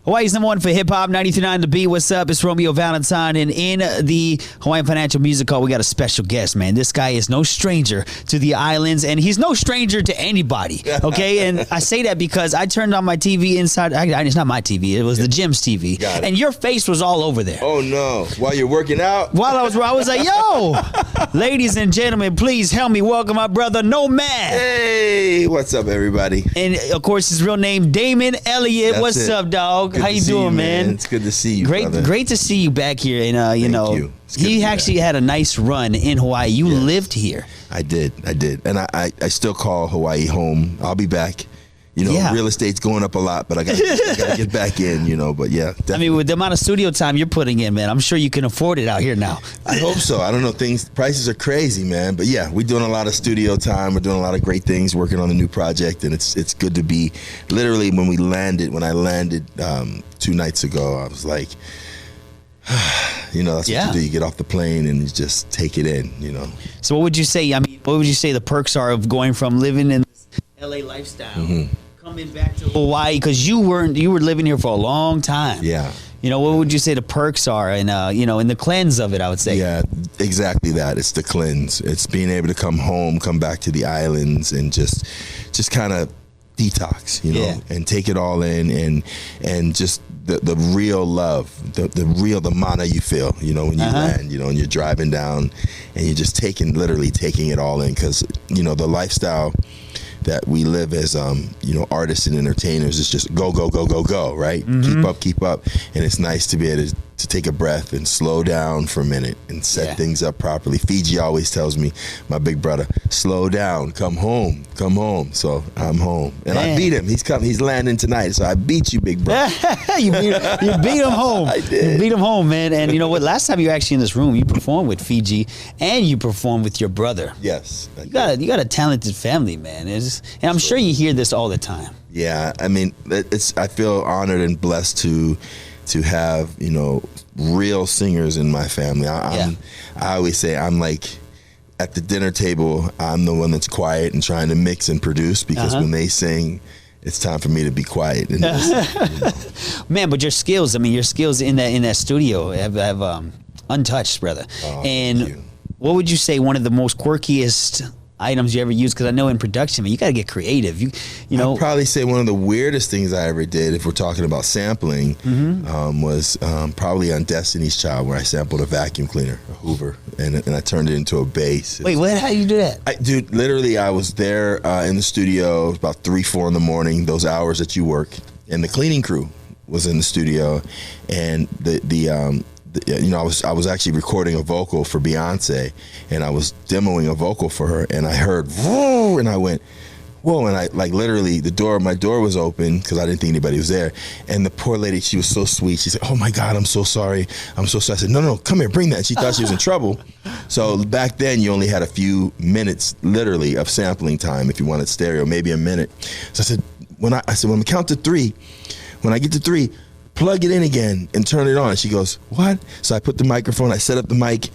Hawaii's number one for hip-hop, 93.9 The Beat. What's up? It's Romeo Valentine. And in the Hawaiian Financial Music Hall, we got a special guest, man. This guy is no stranger to the islands, and he's no stranger to anybody, okay? And I say that because I turned on my TV inside. It's not my TV. It was the gym's TV. And your face was all over there. Oh, no. While you're working out? While I was like, yo, ladies and gentlemen, please help me welcome my brother, NomaD. Hey, what's up, everybody? And, of course, his real name, Damon Elliott. What's up, dog? Good How you doing, man? It's good to see you, brother. Great to see you back here. And Thank you. He actually had a nice run in Hawaii. You lived here. I did, and I still call Hawaii home. I'll be back. Real estate's going up a lot, but I gotta get back in. But yeah, definitely. I mean, with the amount of studio time you're putting in, man, I'm sure you can afford it out here now. I hope so. I don't know, prices are crazy, man. But yeah, we're doing a lot of studio time. We're doing a lot of great things, working on the new project, and it's good to be. Literally, when I landed 2 nights ago, I was like, that's what you do. You get off the plane and you just take it in. So what would you say? I mean, what would you say the perks are of going from living in this LA lifestyle, coming back to Hawaii, because you were living here for a long time. Yeah. What would you say the perks are, and in the cleanse of it, I would say. Yeah, exactly that. It's the cleanse. It's being able to come home, come back to the islands, and just kind of detox, and take it all in, and just the real love, the mana you feel, when you land, and you're driving down, and you're just literally taking it all in, because the lifestyle that we live as artists and entertainers is just go, right? Keep up, and it's nice to be able to take a breath and slow down for a minute and set things up properly. Fiji always tells me, my big brother, slow down, come home. So I'm home, and I beat him. He's landing tonight, so I beat you, big brother. you beat him home. I did. You beat him home, man. And you know what? Last time you were actually in this room, you performed with Fiji, and you performed with your brother. Yes, you got a talented family, man. And I'm sure you hear this all the time. Yeah, I mean, I feel honored and blessed to have real singers in my family. I always say I'm like, at the dinner table, I'm the one that's quiet and trying to mix and produce, because when they sing, it's time for me to be quiet and listen, Man, but your skills in that studio have untouched, brother. Oh, and thank you. What would you say one of the most quirkiest items you ever used? Because I know in production, man, you got to get creative. I'd probably say one of the weirdest things I ever did, if we're talking about sampling, was probably on Destiny's Child, where I sampled a vacuum cleaner, a Hoover, and I turned it into a bass. Wait, what? How do you do that? Dude, literally, I was there in the studio about 3-4 in the morning, those hours that you work, and the cleaning crew was in the studio, and I was actually recording a vocal for Beyonce, and I was demoing a vocal for her, and I heard whoa, and I went whoa, and I literally my door was open because I didn't think anybody was there, and the poor lady, she was so sweet. She said, "Oh my God, I'm so sorry." I said, "No, come here, bring that." And she thought she was in trouble. So back then, you only had a few minutes, literally, of sampling time if you wanted stereo, maybe a minute. So I said, when I count to 3, when I get to 3. Plug it in again and turn it on. She goes, "What?" So I put the microphone, I set up the mic,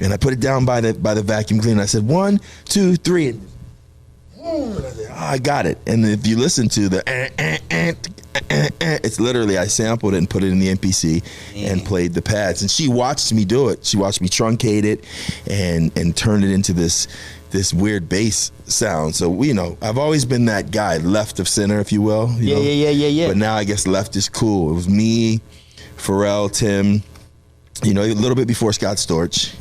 and I put it down by the vacuum cleaner. I said, 1, 2, 3. And I said, I got it. And if you listen to the it's literally, I sampled it and put it in the MPC and played the pads. And she watched me do it. She watched me truncate it and turn it into this weird bass sound. So I've always been that guy, left of center, if you will. Yeah. But now I guess left is cool. It was me, Pharrell, Tim, a little bit before Scott Storch,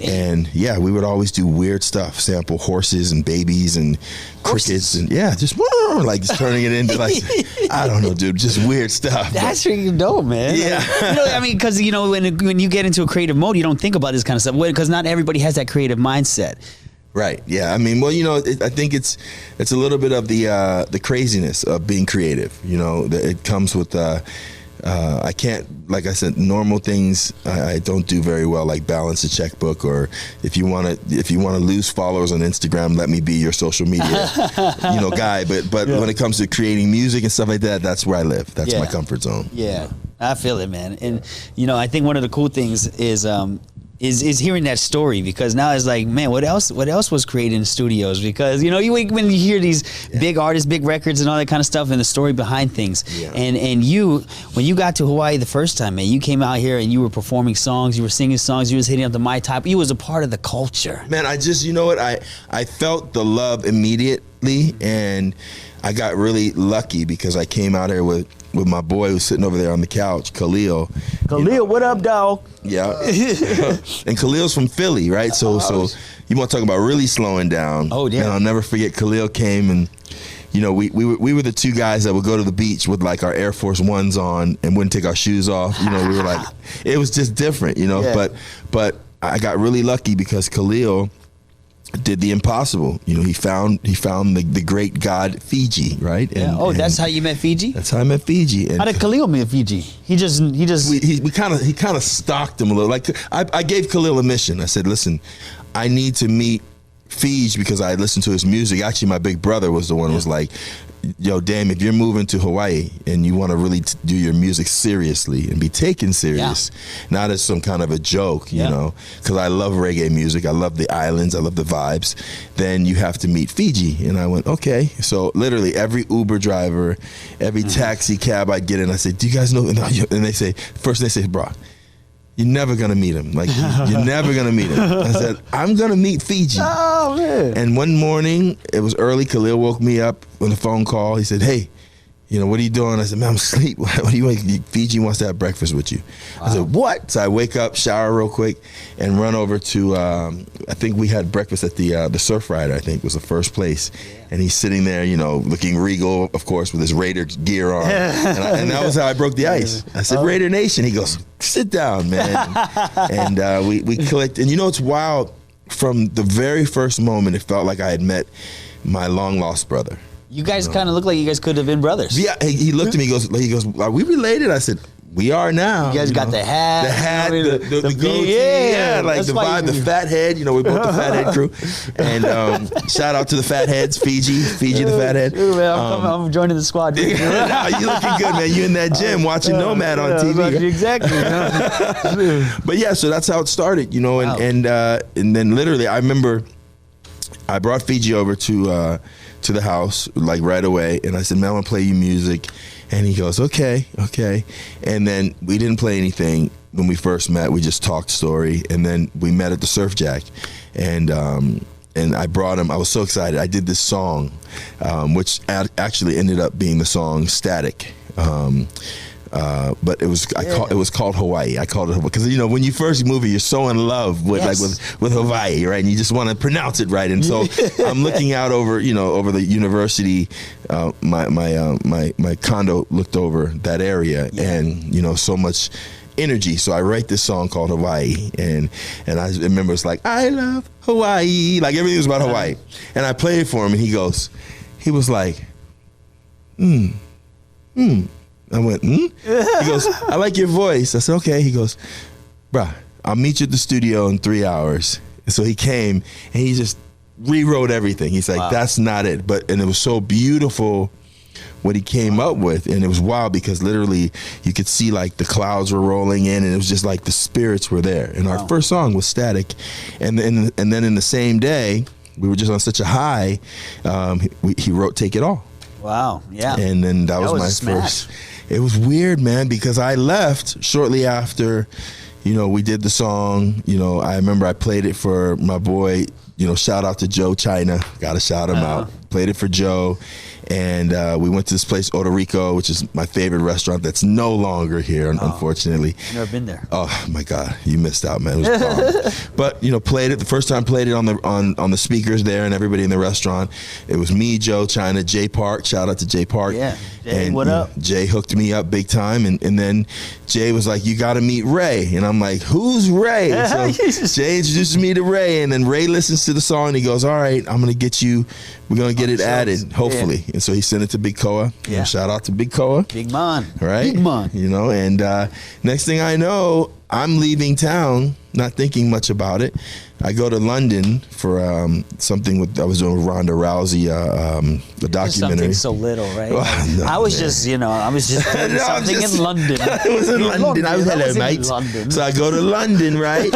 and we would always do weird stuff, sample horses and babies and crickets, and just turning it into I don't know, dude, just weird stuff. That's really dope, man. Yeah. Because when you get into a creative mode, you don't think about this kind of stuff, because not everybody has that creative mindset. Right. Yeah. I mean, well, I think it's a little bit of the craziness of being creative. It comes with. I can't, like I said, normal things I don't do very well, like balance a checkbook, or if you want to lose followers on Instagram, let me be your social media guy. But when it comes to creating music and stuff like that, that's where I live. That's my comfort zone. Yeah, I feel it, man. And I think one of the cool things is is hearing that story, because now it's like, man, what else was created in studios? Because when you hear these big artists, big records, and all that kind of stuff, and the story behind things, and you, when you got to Hawaii the first time, man, you came out here and you were performing songs, you were singing songs, you was hitting up the Mai Tai, you was a part of the culture. Man, I just, I felt the love immediately, and I got really lucky because I came out here with my boy who's sitting over there on the couch, Khalil. Khalil, what up, dog? Yeah. And Khalil's from Philly, right? So you want to talk about really slowing down. Oh, yeah. And I'll never forget, Khalil came and, we were the two guys that would go to the beach with like our Air Force Ones on and wouldn't take our shoes off. We were like, it was just different, Yeah. But I got really lucky because Khalil did the impossible. He found the great god Fiji, right? Yeah. And that's how you met Fiji? That's how I met Fiji. And how did Khalil meet Fiji? He kind of stalked him a little. Like I gave Khalil a mission. I said, listen, I need to meet Fiji because I listened to his music. Actually, my big brother was the one who was like, yo, damn, if you're moving to Hawaii and you want to really do your music seriously and be taken serious, not as some kind of a joke, because I love reggae music, I love the islands, I love the vibes, then you have to meet Fiji. And I went, okay. So literally every Uber driver, every taxi cab I'd get in, I said, do you guys know? And they say, bro, you're never going to meet him. Like, you're never going to meet him. I said, I'm going to meet Fiji. Oh, man. And one morning, it was early, Khalil woke me up on a phone call. He said, hey, what are you doing? I said, man, I'm asleep. What do you want? Fiji wants to have breakfast with you. Wow. I said, what? So I wake up, shower real quick, and run over to, I think we had breakfast at the Surf Rider, I think was the first place. Yeah. And he's sitting there, looking regal, of course, with his Raider gear on. And that was how I broke the ice. I said, Raider Nation. He goes, sit down, man. And we clicked. And it's wild. From the very first moment, it felt like I had met my long-lost brother. You guys kind of look like you guys could have been brothers. Yeah, he looked at me, he goes, are we related? I said, we are now. You guys got the hat. The goatee. Yeah, like the vibe, the fat head. We're both the fat head crew. And shout out to the fat heads, Fiji the fat head. Dude, man, I'm joining the squad. Dude. No, you looking good, man. You in that gym watching NomaD on TV. Exactly. But yeah, so that's how it started, Wow. and then literally I remember I brought Fiji over to the house like right away, and I said, man, I want to play you music. And he goes, okay. And then we didn't play anything when we first met. We just talked story, and then we met at the Surf Jack, and I brought him. I was so excited. I did this song, which actually ended up being the song Static. But it was called Hawaii. I called it because when you first move it, you're so in love with with Hawaii, right? And you just want to pronounce it right. And so I'm looking out over over the university. My condo looked over that area, and so much energy. So I write this song called Hawaii, and I remember it's like, I love Hawaii, like everything was about Hawaii. And I played it for him, and he was like, I went, He goes, I like your voice. I said, okay. He goes, bruh, I'll meet you at the studio in 3 hours. And so he came, and he just rewrote everything. He's like, wow. That's not it. And it was so beautiful what he came up with. And it was wild because literally you could see like the clouds were rolling in, and it was just like the spirits were there. And our first song was Static. And then in the same day, we were just on such a high, he wrote Take It All. Wow, yeah. And then that was my first. It was weird, man, because I left shortly after, we did the song. I remember I played it for my boy, shout out to Joe China. Got to shout him out. Played it for Joe. And we went to this place, Puerto Rico, which is my favorite restaurant that's no longer here, unfortunately. I've never been there. Oh my God, you missed out, man. It was bomb. But played it the first time. Played it on the speakers there, and everybody in the restaurant. It was me, Joe, China, Jay Park. Shout out to Jay Park. Yeah, Jay, and what up? Jay hooked me up big time, and then Jay was like, "You got to meet Ray," and I'm like, "Who's Ray?" So Jay introduces me to Ray, and then Ray listens to the song, and he goes, "All right, I'm gonna get you. We're gonna get it added, hopefully." Yeah. And so he sent it to Big Koa. Yeah. Shout out to Big Koa. Big man. Right? Big man. You know, and next thing I know, I'm leaving town, not thinking much about it. I go to London for something I was doing with Ronda Rousey, a documentary. Something so little, right? Well, no, I was just doing something in London. I was in London. I was hello, mate. So I go to London, right?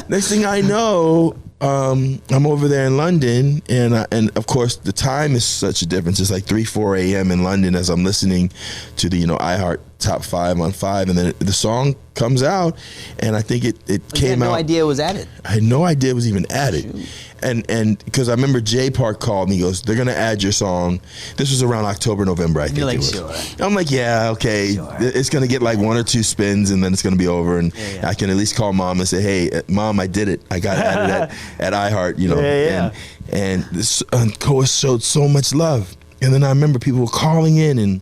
Next thing I know, I'm over there in London, and of course the time is such a difference. It's like 3-4 a.m. in London as I'm listening to the iHeart Top 5 on 5, and then the song comes out, and I think it came out. You had no idea it was added. I had no idea it was even added. Shoot. And because I remember Jay Park called me, he goes, they're going to add your song. This was around October, November, I think You're like, it was. sure. I'm like, yeah, okay. Sure. It's going to get like 1 or 2 spins, and then it's going to be over. And Yeah. I can at least call Mom and say, hey, Mom, I did it. I got added at iHeart, you know. Yeah. And this Koa showed so much love. And then I remember people were calling in,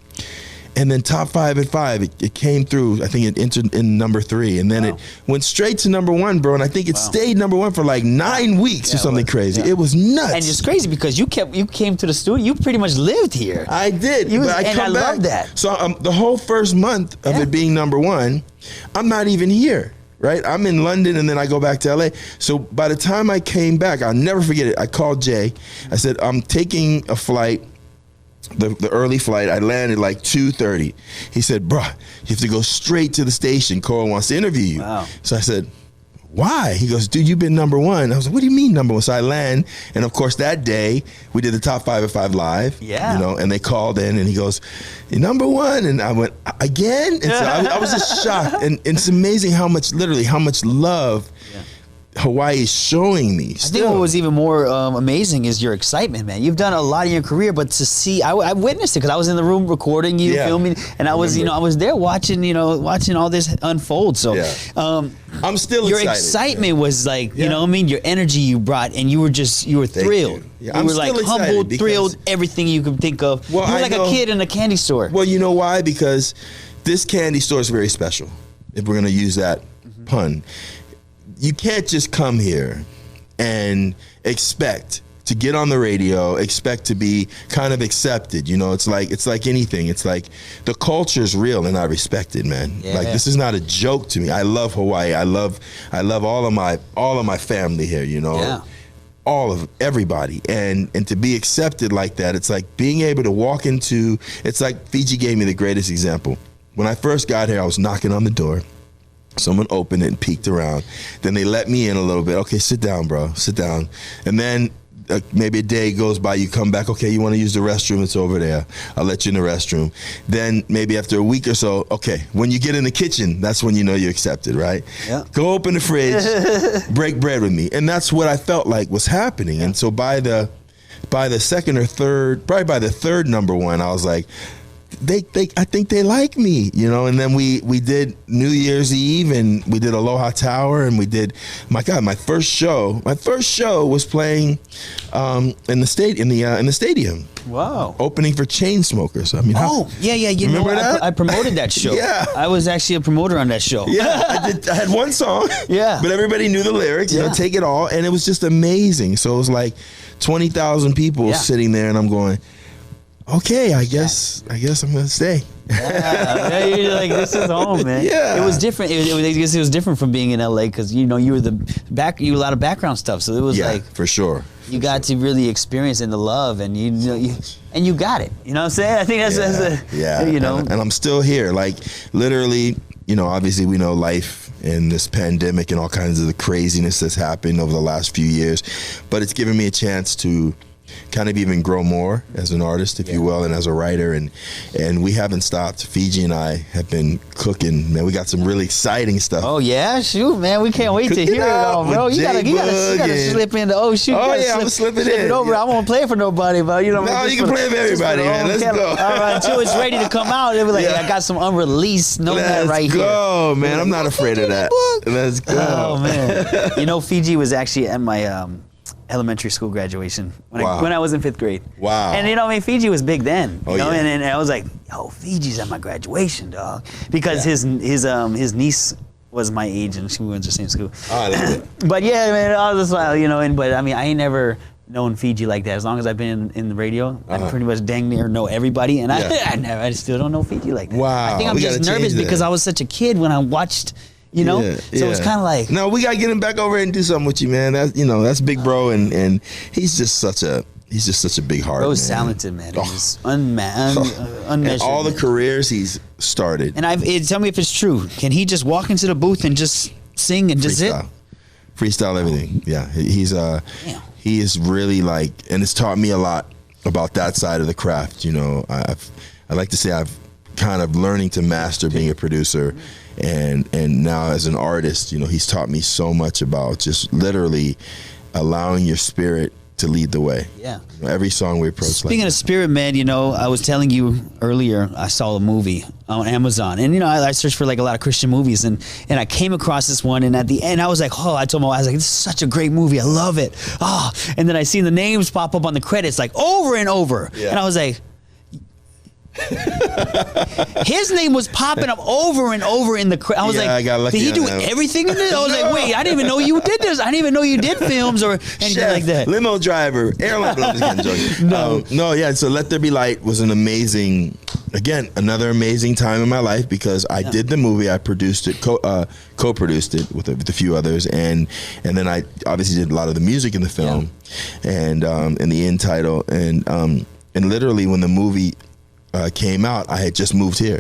and then Top 5 at 5, it came through. I think it entered in number 3, and then it went straight to number 1, bro. And I think it stayed number 1 for like 9 weeks or something crazy. Yeah. It was nuts. And it's crazy because you came to the studio. You pretty much lived here. I did, but I love that. So the whole first month of it being number 1, I'm not even here. Right, I'm in London, and then I go back to LA. So by the time I came back, I'll never forget it. I called Jay. I said, I'm taking a flight. The early flight, I landed like 2:30. He said, bruh, you have to go straight to the station. Koa wants to interview you. Wow. So I said, why? He goes, dude, you've been number 1. I was like, what do you mean number 1? So I land, and of course that day we did the Top 5 at 5 live. Yeah. You know, and they called in, and he goes, you're number 1, and I went, again? And so I was just shocked, and it's amazing how much love Hawaii is showing me. I think what was even more amazing is your excitement, man. You've done a lot in your career, but to see, I witnessed it because I was in the room recording you, filming, and I was, I was there watching all this unfold. So, I'm still your excited. excitement was like, you know what I mean? Your energy you brought, and you were thrilled. You were like humbled, thrilled, everything you could think of. Well, you were like a kid in a candy store. Well, you know why? Because this candy store is very special, if we're going to use that pun. You can't just come here and expect to get on the radio, expect to be kind of accepted. You know, it's like anything. It's like the culture is real, and I respect it, man. Yeah. Like, this is not a joke to me. I love Hawaii. I love all of my family here, you know. Yeah. All of everybody, and to be accepted like that, it's like being able to walk into. It's like Fiji gave me the greatest example. When I first got here, I was knocking on the door. Someone opened it and peeked around. Then they let me in a little bit. Okay, sit down, bro. Sit down. And then maybe a day goes by, you come back. Okay, you want to use the restroom? It's over there. I'll let you in the restroom. Then maybe after a week or so, okay, when you get in the kitchen, that's when you know you're accepted, right? Yeah. Go open the fridge, break bread with me. And that's what I felt like was happening. Yeah. And so by the second or third, probably by the third number 1, I was like, I think they like me, you know. And then we did New Year's Eve, and we did Aloha Tower, and we did, my first show was playing in the stadium. Wow. Opening for Chainsmokers. I mean, you remember that? I promoted that show. Yeah. I was actually a promoter on that show. Yeah, I had one song. Yeah. But everybody knew the lyrics, you know, Take It All, and it was just amazing. So it was like 20,000 people sitting there, and I'm going, okay, I guess I'm gonna stay. Yeah, you're like, this is home, man. Yeah, it was different. I guess it was different from being in LA because you were you a lot of background stuff. So it was like, for sure. You got to really experience in the love, and you got it. You know what I'm saying? I think that's you know. And I'm still here. Like, literally, you know, obviously we know life and this pandemic and all kinds of the craziness that's happened over the last few years, but it's given me a chance to kind of even grow more as an artist, if you will, and as a writer, and we haven't stopped. Fiji and I have been cooking, man. We got some really exciting stuff. Oh yeah, shoot, man, we can't wait to hear it all, bro. You gotta slip in the I'm slipping in. Over. I won't play for nobody, but you know. No, you can play for everybody, man. Let's go. All right, until it's ready to come out, it was like, I got some unreleased NomaD right here. Let's go, man. I'm not afraid of that. Let's go. Oh man, you know, Fiji was actually at my elementary school graduation when I was in 5th grade. Wow. And you know, I mean, Fiji was big then. You know? Yeah. And I was like, yo, Fiji's at my graduation, dog. Because his niece was my age, and we went to the same school. Oh, I love it. But yeah, man, all this while, you know, but I mean, I ain't never known Fiji like that. As long as I've been in the radio, I pretty much dang near know everybody, and I still don't know Fiji like that. Wow. I think I'm just nervous because I was such a kid when I watched, so it's kind of like. No, we gotta get him back over and do something with you, man. That's big bro, and he's just such a big heart. Bro's talented, man. He's unmeasured. And all the careers he's started. And tell me if it's true. Can he just walk into the booth and just sing and just freestyle everything? Yeah, he is really like, and it's taught me a lot about that side of the craft. I like to say I've kind of learning to master being a producer, and now as an artist, he's taught me so much about just literally allowing your spirit to lead the way. Yeah. Every song we approach. Speaking of spirit, man, I was telling you earlier, I saw a movie on Amazon, and I searched for like a lot of Christian movies, and I came across this one, and at the end I was like, I told my wife, I was like, this is such a great movie, I love it. And then I seen the names pop up on the credits like over and over, and I was like, his name was popping up over and over in the I was like, did he do everything in this? I was like, wait, I didn't even know you did this. I didn't even know you did films or anything Chef, like that. Limo driver, airline. So Let There Be Light was an amazing, another amazing time in my life because I did the movie, I produced it, co-produced it with a few others, and then I obviously did a lot of the music in the film, and the end title, and literally when the movie came out, I had just moved here.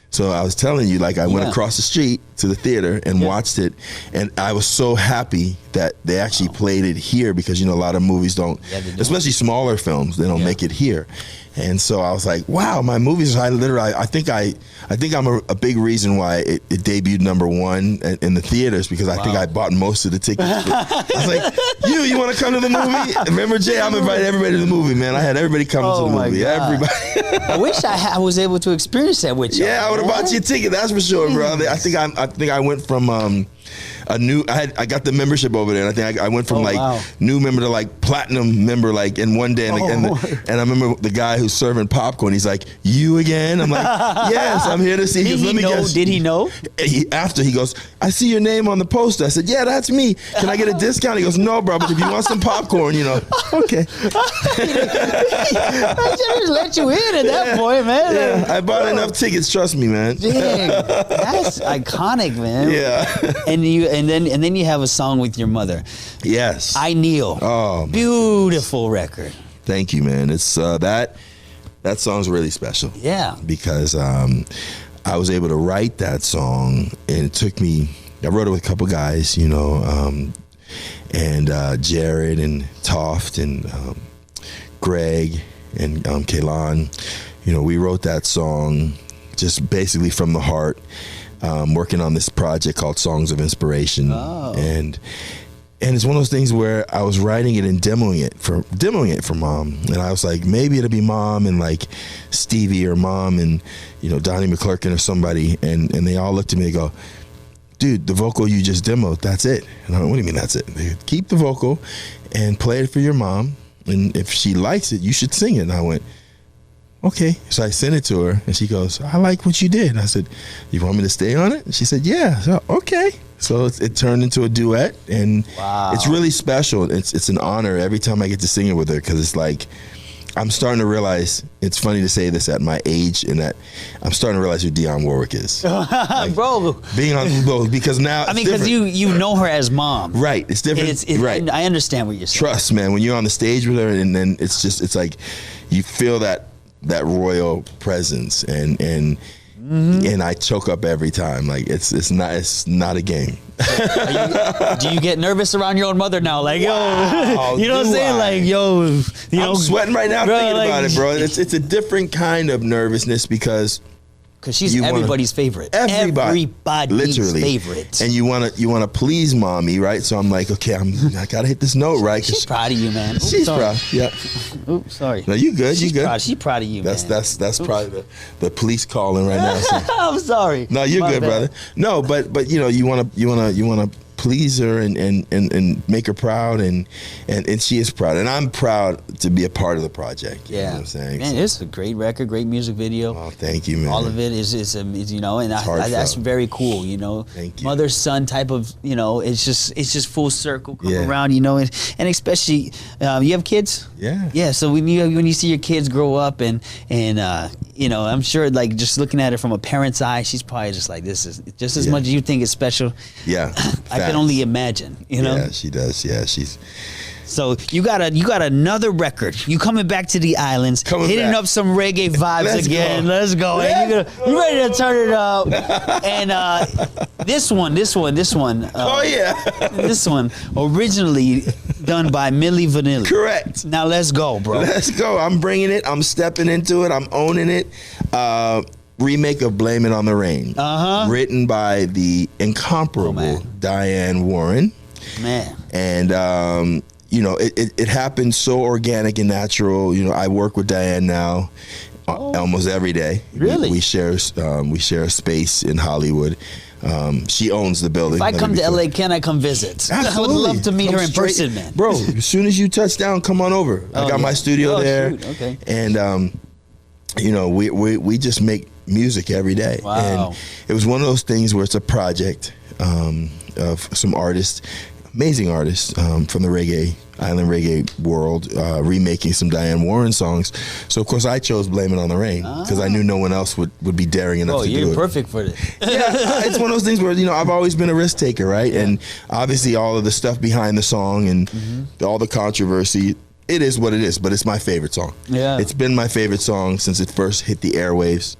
So I was telling you, like, I went across the street to the theater and watched it, and I was so happy that they actually played it here because, a lot of movies don't, especially smaller films, they don't make it here. And so I was like, wow, my movies, I think I'm a big reason why it debuted #1 in the theaters because I think I bought most of the tickets. I was like, you want to come to the movie? Remember, Jay, I'm inviting everybody to the movie, man. I had everybody come to the movie. God. Everybody. I wish I was able to experience that with you. Yeah, I would have bought you a ticket, that's for sure, bro. I think I went from I got the membership over there, and I think I went from new member to like platinum member like in one day, and I remember the guy who's serving popcorn. He's like, "You again?" I'm like, "Yes, I'm here to see." Did he know? After he goes, "I see your name on the poster." I said, "Yeah, that's me. Can I get a discount?" He goes, "No, bro, but if you want some popcorn, okay." I should have let you in at that point, man. Yeah, I bought enough tickets. Trust me, man. Dang, that's iconic, man. Yeah. And then you have a song with your mother. Yes. I Kneel. Oh, beautiful record. Thank you, man. It's that song's really special. Yeah. Because I was able to write that song, and it took me. I wrote it with a couple guys, and Jared and Toft and Greg and Kalan. We wrote that song just basically from the heart. Working on this project called Songs of Inspiration, and it's one of those things where I was writing it and demoing it for Mom, and I was like, maybe it'll be Mom and like Stevie or Mom and Donnie McClurkin or somebody, and they all looked at me and go, dude, the vocal you just demoed, that's it. And I went, what do you mean that's it? They go, keep the vocal and play it for your mom, and if she likes it, you should sing it. And I went, okay. So I sent it to her, and she goes, I like what you did. And I said, you want me to stay on it? And she said, yeah. So, okay. So it turned into a duet, and it's really special. It's an honor every time I get to sing it with her, because it's like, I'm starting to realize, it's funny to say this at my age, in that I'm starting to realize who Dianne Warren is. Like, bro. Being on both, because now I mean, because you know her as Mom. Right. It's different. Right. I understand what you're saying. Trust, man. When you're on the stage with her, and then it's like, you feel that royal presence, and I choke up every time. Like it's not a game. Do you get nervous around your own mother now? Like, yo, you know what I'm saying? Like, yo, I'm sweating right now thinking about it, bro. It's a different kind of nervousness, because she's everybody's favorite. Everybody's literally favorite. And you want to please mommy, right? So I'm like, okay, I gotta hit this note, right? She's proud of you, man. Oops, she's proud. Yeah. Oops, sorry. No, you good. You good. She's proud of you, man. That's probably the police calling right now. So. I'm sorry. No, you're good, brother. No, but you want to please her and make her proud, and she is proud, and I'm proud to be a part of the project. You know what I'm saying? Man, it's a great record, great music video. Oh, thank you, man. All of it is you know, and that's very cool. You know, thank you. Mother son type of, you know, it's just full circle come around. You know, and especially you have kids. Yeah. So when you see your kids grow up and you know, I'm sure like just looking at it from a parent's eye, she's probably just like, this is just as much as you think it's special. Yeah, I can only imagine. You know. Yeah, she does. Yeah, she's. So you got another record. You coming back to the islands, hitting up some reggae vibes again. Let's go. You ready to turn it up? And this one. Oh yeah. This one originally done by Milli Vanilli. Correct. Now let's go, bro. Let's go. I'm bringing it. I'm stepping into it. I'm owning it. Remake of Blame It on the Rain. Written by the incomparable Dianne Warren. Man. And you know, it happened so organic and natural. You know, I work with Dianne now almost every day. Really? We share a space in Hollywood. She owns the building. If I come to LA, can I come visit? Absolutely. I would love to meet her in person, man. Bro, as soon as you touch down, come on over. I got my studio there. Shoot. Okay. And you know, we just make music every day. Wow. And it was one of those things where it's a project of some artists, amazing artists from the island reggae world, remaking some Dianne Warren songs. So of course I chose Blame It on the Rain because I knew no one else would be daring enough to do it. You're perfect for this. Yeah, it's one of those things where, you know, I've always been a risk taker, right? And obviously all of the stuff behind the song and all the controversy, it is what it is, but it's my favorite song. Yeah. It's been my favorite song since it first hit the airwaves.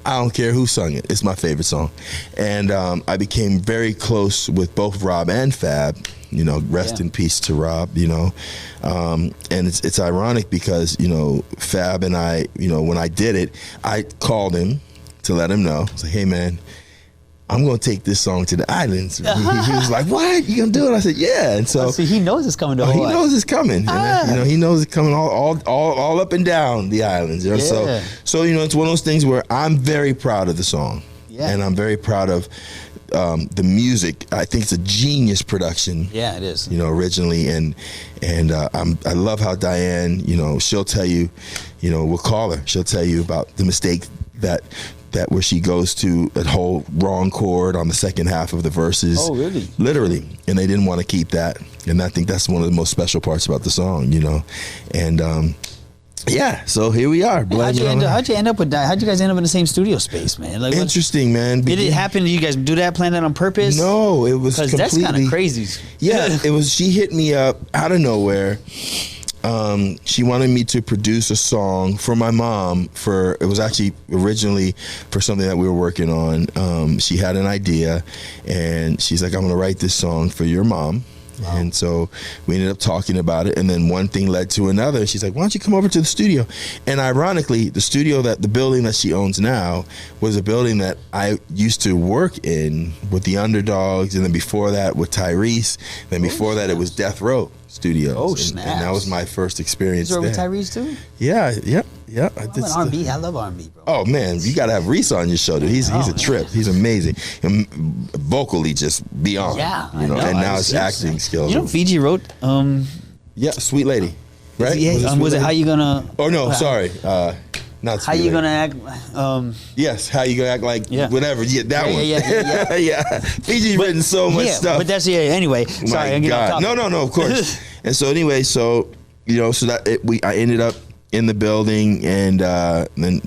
I don't care who sung it. It's my favorite song. And I became very close with both Rob and Fab. You know, rest in peace to Rob, you know. And it's ironic because, you know, Fab and I, you know, when I did it, I called him to let him know. I was like, hey, man, I'm going to take this song to the islands. He was like, what? You going to do it? I said, yeah. And so see, he knows it's coming to Hawaii. He knows it's coming. And, you know, he knows it's coming all up and down the islands. You know? So, you know, it's one of those things where I'm very proud of the song. Yeah. And I'm very proud of the music. I think it's a genius production. Yeah, it is. You know, originally, and I love how Dianne, you know, she'll tell you, you know, we'll call her. She'll tell you about the mistake that where she goes to a whole wrong chord on the second half of the verses. Oh, really? Literally, and they didn't want to keep that, and I think that's one of the most special parts about the song, you know, and. Yeah, so here we are. How'd you end up with that? How'd you guys end up in the same studio space, man? Like, interesting, man. Did it happen? Did you guys do that, plan that on purpose? No, it was completely. Because that's kind of crazy. Yeah, it was. She hit me up out of nowhere. She wanted me to produce a song for my mom. It was actually originally for something that we were working on. She had an idea, and she's like, "I'm going to write this song for your mom." Wow. And so we ended up talking about it, and then one thing led to another. She's like, why don't you come over to the studio? And ironically, the building that she owns now was a building that I used to work in with the Underdogs, and then before that with Tyrese, then before that it was Death Row Studios. Oh, snaps. And that was my first experience there. You with Tyrese too? Yeah. I did R&B. I love R&B, bro. Oh man, you gotta have Reese on your show, dude. He's a trip. He's amazing. And vocally, just beyond. Yeah, you know. And now his acting skills. You know, Fiji wrote. Yeah, Sweet Lady, right? Yeah. Was it How You Gonna? Oh no, sorry. Not How You Gonna Act? Yes, How You Gonna Act like whatever. Yeah, that one. Yeah. Fiji's written so much stuff. But that's anyway. Sorry, my God. No, of course. And so anyway, you know, I ended up in the building, and then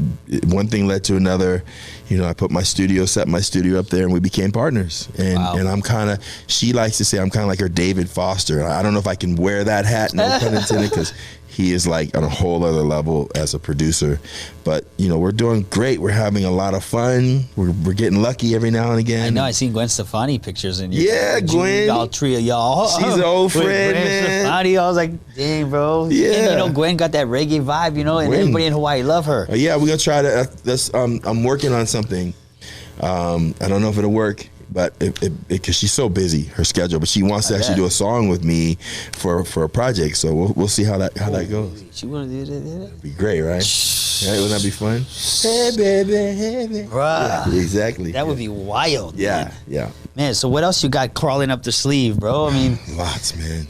one thing led to another. You know, I set my studio up there, and we became partners. And and I'm kind of, she likes to say I'm kind of like her David Foster. I don't know if I can wear that hat, no pun intended, because he is like on a whole other level as a producer. But, you know, we're doing great. We're having a lot of fun. We're getting lucky every now and again. I know. I seen Gwen Stefani pictures in your Gwen. Y'all three of y'all. She's an old friend, man. Stefani, I was like, dang, bro. Yeah. And, you know, Gwen got that reggae vibe, you know, and everybody in Hawaii love her. Yeah, we're going to try to, I'm working on something. I don't know if it'll work, but because she's so busy, her schedule. But she wants to actually do a song with me for a project. So we'll see how that goes. She want to do that? That'd be great, right? Right? Wouldn't that be fun? Hey baby, hey baby. Bruh. Yeah, exactly. That would be wild. Yeah, yeah. Man, so what else you got crawling up the sleeve, bro? I mean, lots, man.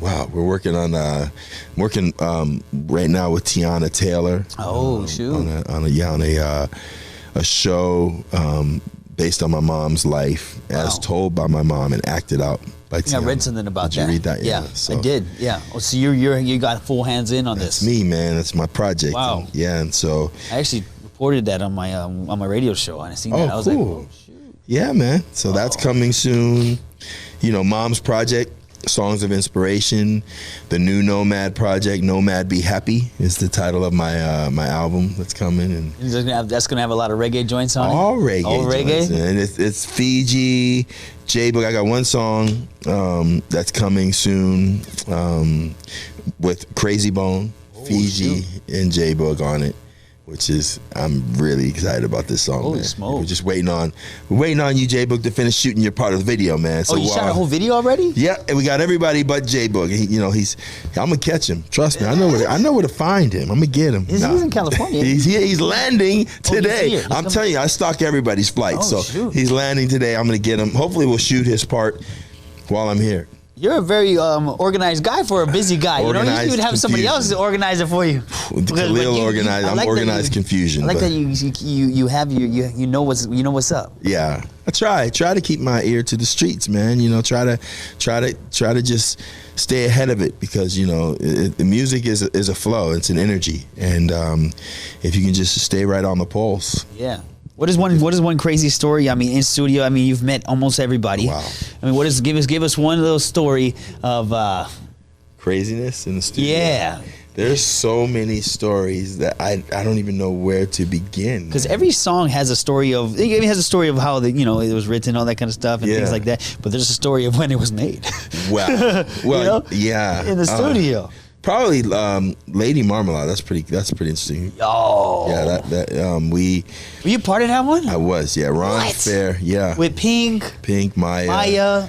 Wow, we're working on right now with Tiana Taylor. Oh, shoot. On a show based on my mom's life, as told by my mom and acted out by Tiana. I read something about that. Did you read that? Yeah, so, I did. Yeah. Oh, so you got full hands in on this. That's me, man. That's my project. Wow. And so I actually reported that on my radio show. I seen that. I was cool. like, oh, shoot. Yeah, man. So that's coming soon. Mom's project. Songs of Inspiration, the new NomaD project, NomaD Be Happy is the title of my my album that's coming, and that's gonna have a lot of reggae joints on it. All reggae, and it's Fiji, J-Book. I got one song that's coming soon with Crazy Bone, Fiji, and J-Book on it. Which is, I'm really excited about this song. Holy man. smoke. We're just waiting on you, J-Book, to finish shooting your part of the video, man. So, you shot a whole video already? Yeah, and we got everybody but J-Book. I'm gonna catch him. Trust me, I know where to find him. I'm gonna get him. He's in California. He's landing today. He's I'm telling you, I stalk everybody's flights. Shoot. He's landing today. I'm gonna get him. Hopefully, we'll shoot his part while I'm here. You're a very organized guy for a busy guy. Organized, you would have somebody else to organize it for you. Khalil organized. I'm organized confusion. I like that you know what's up. Yeah, I try to keep my ear to the streets, man. Try to just stay ahead of it because the music is a flow. It's an energy, and if you can just stay right on the pulse. Yeah. What is one crazy story? I mean, in studio, I mean, you've met almost everybody. Wow. I mean, give us one little story of craziness in the studio. Yeah. There's so many stories that I don't even know where to begin. Because every song has a story of how it was written, all that kind of stuff, and things like that. But there's a story of when it was made. Wow. Well, yeah. In the studio. Probably Lady Marmalade. That's pretty interesting. Oh. Yeah, were you part of that one? I was, yeah. Ron Fair, yeah. With Pink, Maya,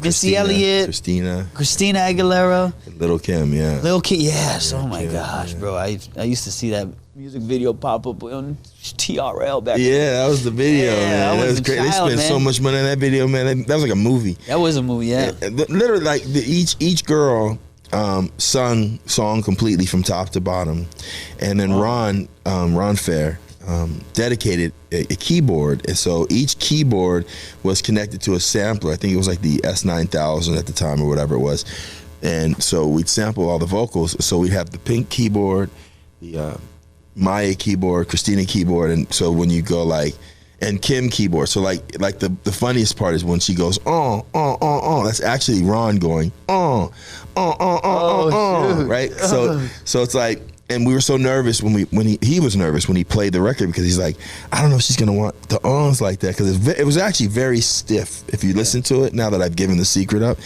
Missy Elliott, Christina Aguilera, Lil' Kim, yeah. Lil' Kim, yes. Oh my gosh, bro. I used to see that music video pop up on TRL back then. Yeah, that was the video, man. That was great. They spent so much money on that video, man. That was like a movie. That was a movie, yeah. Literally, like each girl sung song completely from top to bottom, and then Ron Fair dedicated a keyboard, and so each keyboard was connected to a sampler. I think it was like the S9000 at the time or whatever it was, and so we'd sample all the vocals. So we'd have the Pink keyboard, the Maya keyboard, Christina keyboard, and so when you go and Kim keyboard. So like the funniest part is when she goes that's actually Ron going right. So it's like, and we were so nervous when he was nervous when he played the record because he's like, I don't know if she's gonna want the ons like that because it was actually very stiff if you listen to it. Now that I've given the secret up.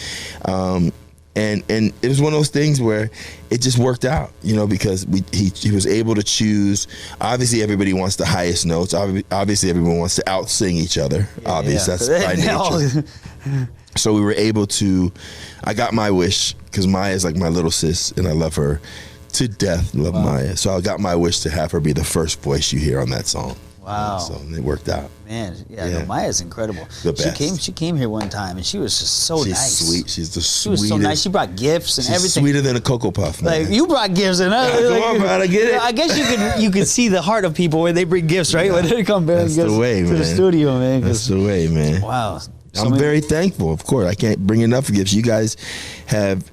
And it was one of those things where it just worked out, because he was able to choose. Obviously, everybody wants the highest notes. Obviously, everyone wants to outsing each other. That's by nature. So we were able to. I got my wish because Maya is like my little sis, and I love her to death. Love Maya. So I got my wish to have her be the first voice you hear on that song. Wow. So it worked out. Man, no, Maya's incredible. The best. She came here one time and she was just so nice. She's sweet. She's the sweetest. She was so nice. She brought gifts and everything. Sweeter than a Cocoa Puff, man. Like you brought gifts and come on, man, I get it. I guess you could see the heart of people when they bring gifts, right? When they come back to the studio, man. That's the way, man. Wow. I'm very thankful. Of course, I can't bring enough gifts. You guys have,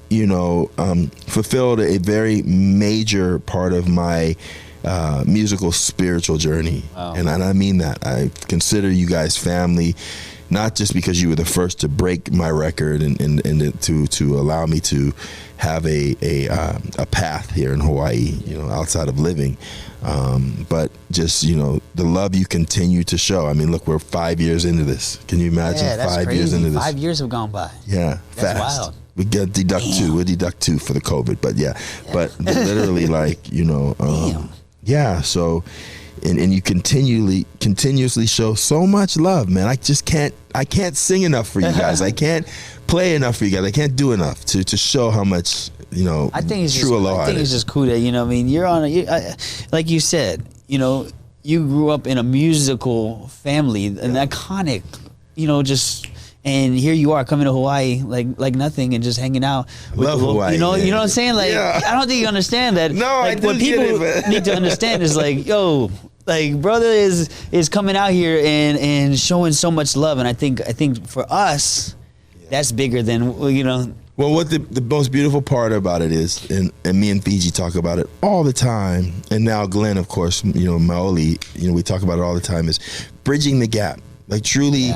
fulfilled a very major part of my musical spiritual journey. Wow. And I mean that. I consider you guys family, not just because you were the first to break my record and to allow me to have a path here in Hawaii, outside of living, but just the love you continue to show. I mean, look, we're 5 years into this. Can you imagine? Yeah, that's 5 years into this? 5 years have gone by. Yeah, that's fast. Wild. We got deduct two. We'll deduct two for the COVID, but but literally, yeah. So, and you continuously show so much love, man. I can't sing enough for you guys. I can't play enough for you guys. I can't do enough to show how much, I think it's true aloha. I think it's just cool that, I mean, you're on like you said, you grew up in a musical family, an iconic, and here you are coming to Hawaii like nothing and just hanging out. Love Hawaii. You know what I'm saying? Like, I don't think you understand that. No, like, I do what people need to understand is like, yo, like brother is coming out here and showing so much love, and I think for us, that's bigger than Well, what the most beautiful part about it is, and me and Fiji talk about it all the time, and now Glenn, of course, Maoli, we talk about it all the time, is bridging the gap, like truly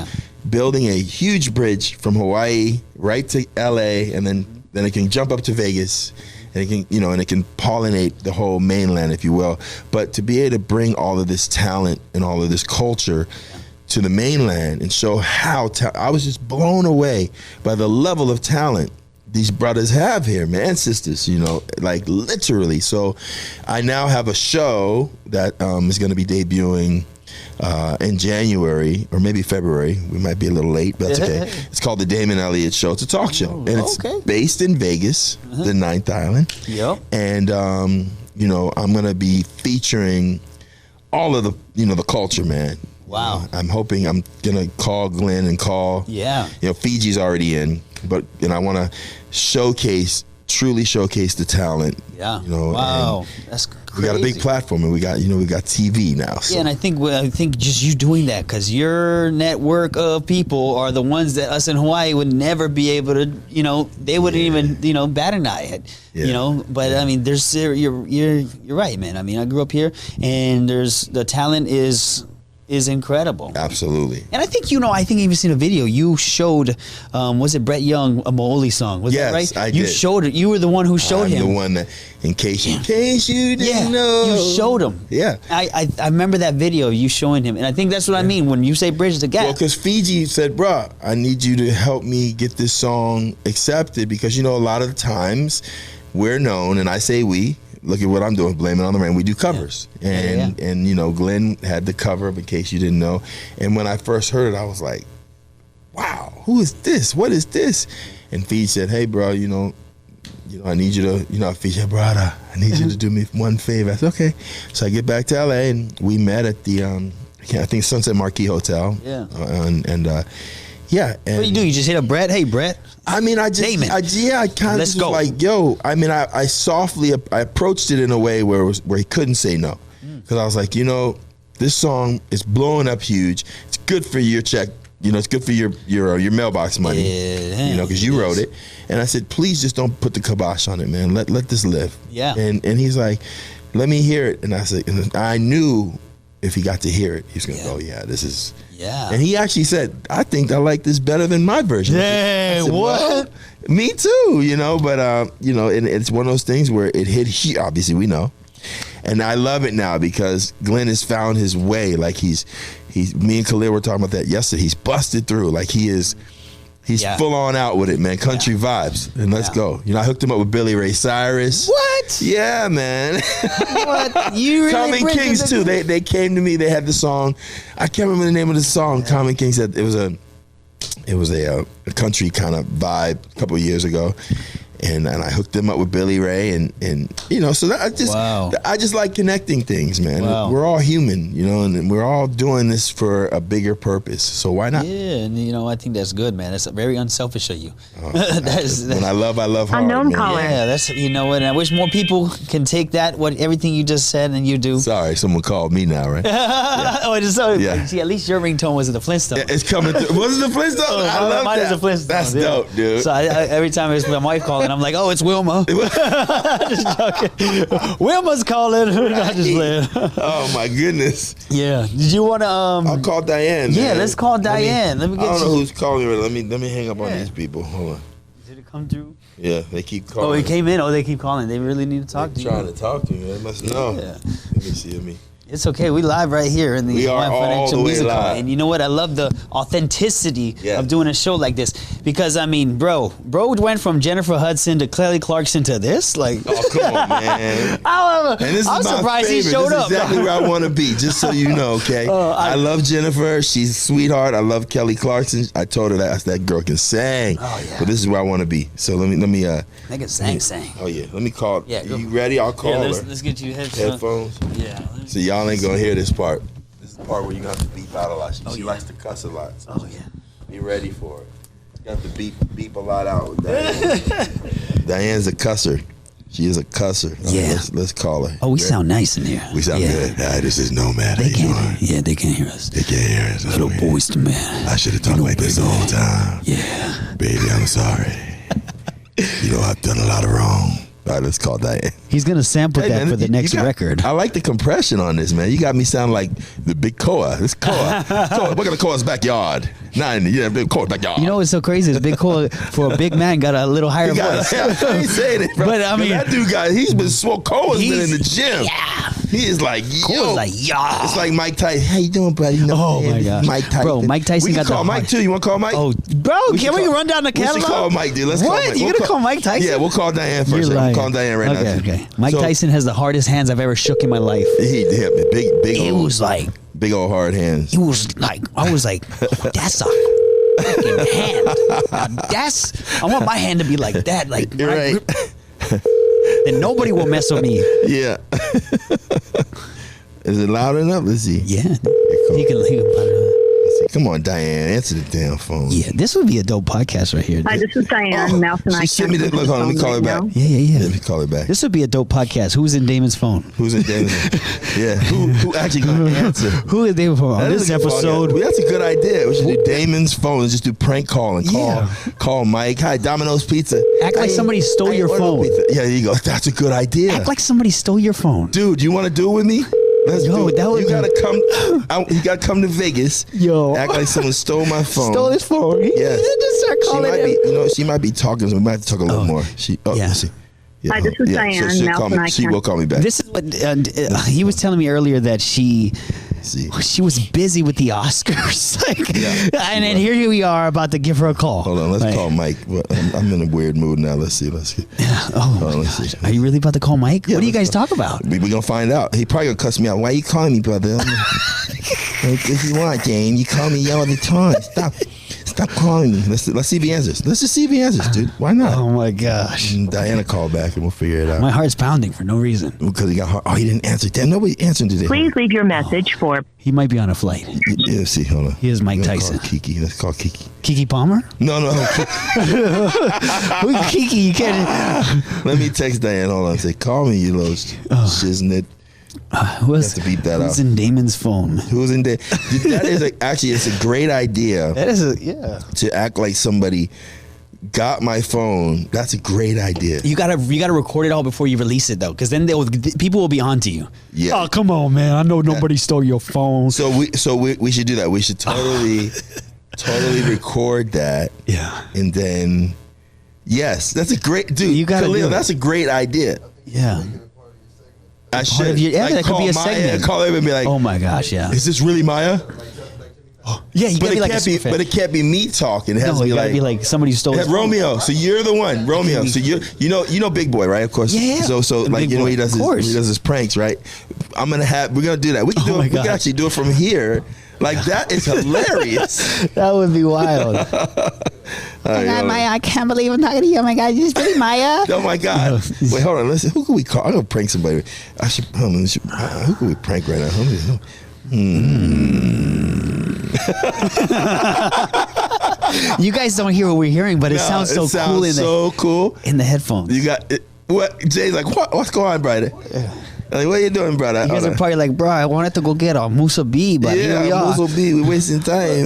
building a huge bridge from Hawaii right to LA, and then it can jump up to Vegas, and it can and it can pollinate the whole mainland, if you will. But to be able to bring all of this talent and all of this culture to the mainland and show how I was just blown away by the level of talent these brothers have here, man, and sisters, like literally. So I now have a show that is going to be debuting in January or maybe February. We might be a little late, but that's okay. It's called the Damon Elliott Show. It's a talk show, and it's based in Vegas, the Ninth Island. Yep. And I'm going to be featuring all of the culture, man. Wow. I'm hoping I'm going to call Glenn and call. Yeah. Fiji's already in, but I want to truly showcase the talent. Yeah. Wow. That's crazy. We got a big platform, and we got TV now. So. Yeah, and I think just you doing that, because your network of people are the ones that us in Hawaii would never be able to. They wouldn't even bat an eye at. Yeah. But I mean, you're right, man. I mean, I grew up here, and the talent is incredible. Absolutely. And I think I think I even seen a video. You showed, was it Brett Young, a Maoli song? Was that right? Yes, I You did. showed it. You were the one who showed him. The one that, in case you didn't know. You showed him. Yeah. I remember that video, you showing him. And I think that's what I mean when you say bridge the gap. Well, because Fiji said, bruh, I need you to help me get this song accepted, because, a lot of the times we're known, and I say we, look at what I'm doing, Blame It on the Rain. We do covers. And Glenn had the cover of In Case You Didn't Know. And when I first heard it, I was like, wow, who is this? What is this? And Fiji said, hey, bro, I need you to, Fiji said, brother, I need you to do me one favor. I said, okay. So I get back to LA, and we met at the, I think Sunset Marquis Hotel. Yeah. And And what do you do? You just hit up Brett? Hey, Brett. I mean, I kind of was like, yo. I mean, I softly approached it in a way where he couldn't say no, because I was like, this song is blowing up huge. It's good for your check. It's good for your mailbox money. Yeah, because you wrote it. And I said, please just don't put the kibosh on it, man. Let this live. Yeah. And he's like, let me hear it. And I said, and I knew if he got to hear it, he's gonna go, yeah, this is. Yeah. And he actually said, I think I like this better than my version. Yeah, said, what? Well, me too, but and it's one of those things where it hit here, obviously we know. And I love it now because Glenn has found his way. Like he's me and Khalil were talking about that yesterday. He's busted through. Like he's full on out with it, man. Country vibes. And let's go. I hooked him up with Billy Ray Cyrus. What? Yeah, man. What? You really Common Kings too. They came to me. They had the song. I can't remember the name of the song. Common Kings said it was a country kind of vibe a couple of years ago. And I hooked them up with Billy Ray, and so that I just like connecting things, man. Wow. We're all human, and we're all doing this for a bigger purpose. So why not? Yeah, and I think that's good, man. That's very unselfish of you. When I love hard. Unknown man. caller. Yeah, that's what. And I wish more people can take that everything you just said and you do. Sorry, someone called me now, right? Oh, it is so. Yeah. See, at least your ringtone wasn't the Flintstones. It's coming through. Was it the Flintstones? I love mine that. is the Flintstones. That's dope, dude. So every time it's my wife calling, I'm like, oh, it's Wilma. Just joking. Wilma's calling. I just playing. Oh my goodness. Yeah. Did you want to? I'll call Dianne. Yeah, man. let's call Dianne. Let me get. I don't know who's calling me. Let me hang up on these people. Hold on. Did it come through? Yeah, they keep calling. Oh, it came in. Oh, they keep calling. They really need to talk to you. Trying to talk to me. They must know. Yeah. Let me see. It's okay. We live right here in the We are Hawaiian all Financial the way Music Hall. live. And you know what? I love the authenticity Yeah. of doing a show like this. Because, I mean, bro went from Jennifer Hudson to Kelly Clarkson to this. Like, Oh, come on, man. I'm And this is my surprised favorite. he showed this up. is exactly where I want to be, just so you know, okay? I love Jennifer. She's a sweetheart. I love Kelly Clarkson. I told her that girl can sing. Oh, yeah. But this is where I want to be. So let me Nigga, sang. Oh yeah, let me call. Yeah, go. You ready? I'll call her. Let's get you headphones. Headphones. Yeah. So y'all ain't gonna hear this part. This is the part where you have to beep out a lot. She yeah. likes to cuss a lot. So Oh, yeah. be ready for it. You have to beep a lot out with Dianne. Diane's a cusser. She is a cusser. Yeah. Let's call her. Oh, we sound nice in here. We sound good. Hi, this is NomaD. They can't. Yeah, they can't hear us. They can't hear us. Little boys to man. I should have talked like this the whole time. Yeah. Baby, I'm sorry. You know, I've done a lot of wrong. All right, let's call Dianne. He's going to sample that for the next record. I like the compression on this, man. You got me sound like the big Koa. This Koa. We're going to Koa's backyard. Big Koa's backyard. You know what's so crazy? The big Cole, for a big man, got a little higher voice. I ain't saying it, bro. But, I mean, that dude he's been swole. Koa's been in the gym. Yeah. He is like, yo. Cole's like, yeah. It's like Mike Tyson. How you doing, buddy? Oh, my gosh. Mike Tyson. Bro, Mike Tyson we got can call the Mike, too. You want to call Mike? Oh, bro, can we run down the catalog? We should call Mike, dude. Let's call What? Mike. You gonna call Mike Tyson? Yeah, we'll call Dianne first. You're I'm lying. calling Dianne right now. Okay. Mike Tyson has the hardest hands I've ever shook in my life. He had big It old, was like, big old hard hands. it was like, I was like, that's a fucking hand. I want my hand to be like that. Like, You're right. then nobody will mess with me. Yeah. Is it loud enough? Let's see. Yeah. Cool. He can put it on. Let's see. Come on, Dianne. Answer the damn phone. Yeah, this would be a dope podcast right here. Hi, this is Dianne. Mouse and I She sent me can't the look. Hold on, let me call her back. Yeah. Let me call her back. This would be a dope podcast. Who's in Damon's phone? Who's in Damon's? Yeah. Who actually gonna answer? Who is Damon's phone? On That this is a good episode, podcast. That's a good idea. We should do Damon's phone and just do prank calling. Call Mike. Hi, Domino's Pizza. Act like somebody stole your phone. Yeah, there you go. That's a good idea. act like somebody stole your phone. Dude, you want to do it with me? Let's Yo, do it. that would You be- gotta come. You gotta come to Vegas. Yo. Act like someone stole my phone. Stole his phone. Yes. Just start She calling might him. be. You know, she might be talking. So we might have to talk a little more. Yeah. Let's see. Yeah, Hi, this is Dianne. So she'll Mouse call me. and I She can't- will call me back. This is what he was telling me earlier, that she was busy with the Oscars. And then here we are about to give her a call. Hold on, let's call Mike. Well, I'm in a weird mood now. Let's see. Oh, my let's gosh. see. Are you really about to call Mike? Yeah, What do you let's guys talk about? We're gonna find out. He probably gonna cuss me out. Why you calling me, brother? If you want, Jane, you call me all the time. Stop calling me. Let's see if he answers. Let's just see if he answers, dude. Why not? Oh my gosh. And Diana called back and we'll figure it out. My heart's pounding for no reason. Because he got hard. Oh, he didn't answer. Damn, nobody answered today. Please leave your message for He might be on a flight. Yeah, let's see. Hold on. He is Mike We're gonna Tyson. Call Kiki. Let's call Kiki. Kiki Palmer? No. Who's Kiki? You can't. Let me text Diane. Hold on. Say, call me, you little shiznit. Who have to beep that who's out. in Damon's phone? Who's in there? That is actually, it's a great idea That is to act like somebody got my phone. That's a great idea. You gotta record it all before you release it though, because then people will be onto you. Yeah. Oh come on, man! I know nobody stole your phone. So we should do that. We should totally record that. Yeah. And then, yes, that's a great dude. You gotta Khalil, do it. that's a great idea. Yeah. I should. Yeah, that could call be a Maya, segment. Call him and be like, Oh my gosh, yeah. is this really Maya? Yeah, you But gotta it be like can't a be. super fan. But it can't be me talking. It has No, to you be gotta like, be like somebody who stole his Hey, phone. Romeo. So you're the one, Romeo. So you know Big Boy, right? Of course. Yeah. So The like Big you know Boy, he does of course. his pranks, right? We're gonna do that. We can do Oh it. my We can God. actually do it from here. Like that is hilarious. That would be wild. Oh my God, Maya, I can't believe I'm talking to you. Oh my God, is this really Maya? Oh my God! Wait, hold on. Listen, who can we call? I'm gonna prank somebody. I should. Hold on, who can we prank right now? You guys don't hear what we're hearing, but it sounds so cool in the headphones. You got it. What? Jay's like, what's going on, brother? Like, what are you doing, brother? You guys are probably like, bro, I wanted to go get a Musa B, but here we are. Musa B, we're wasting time.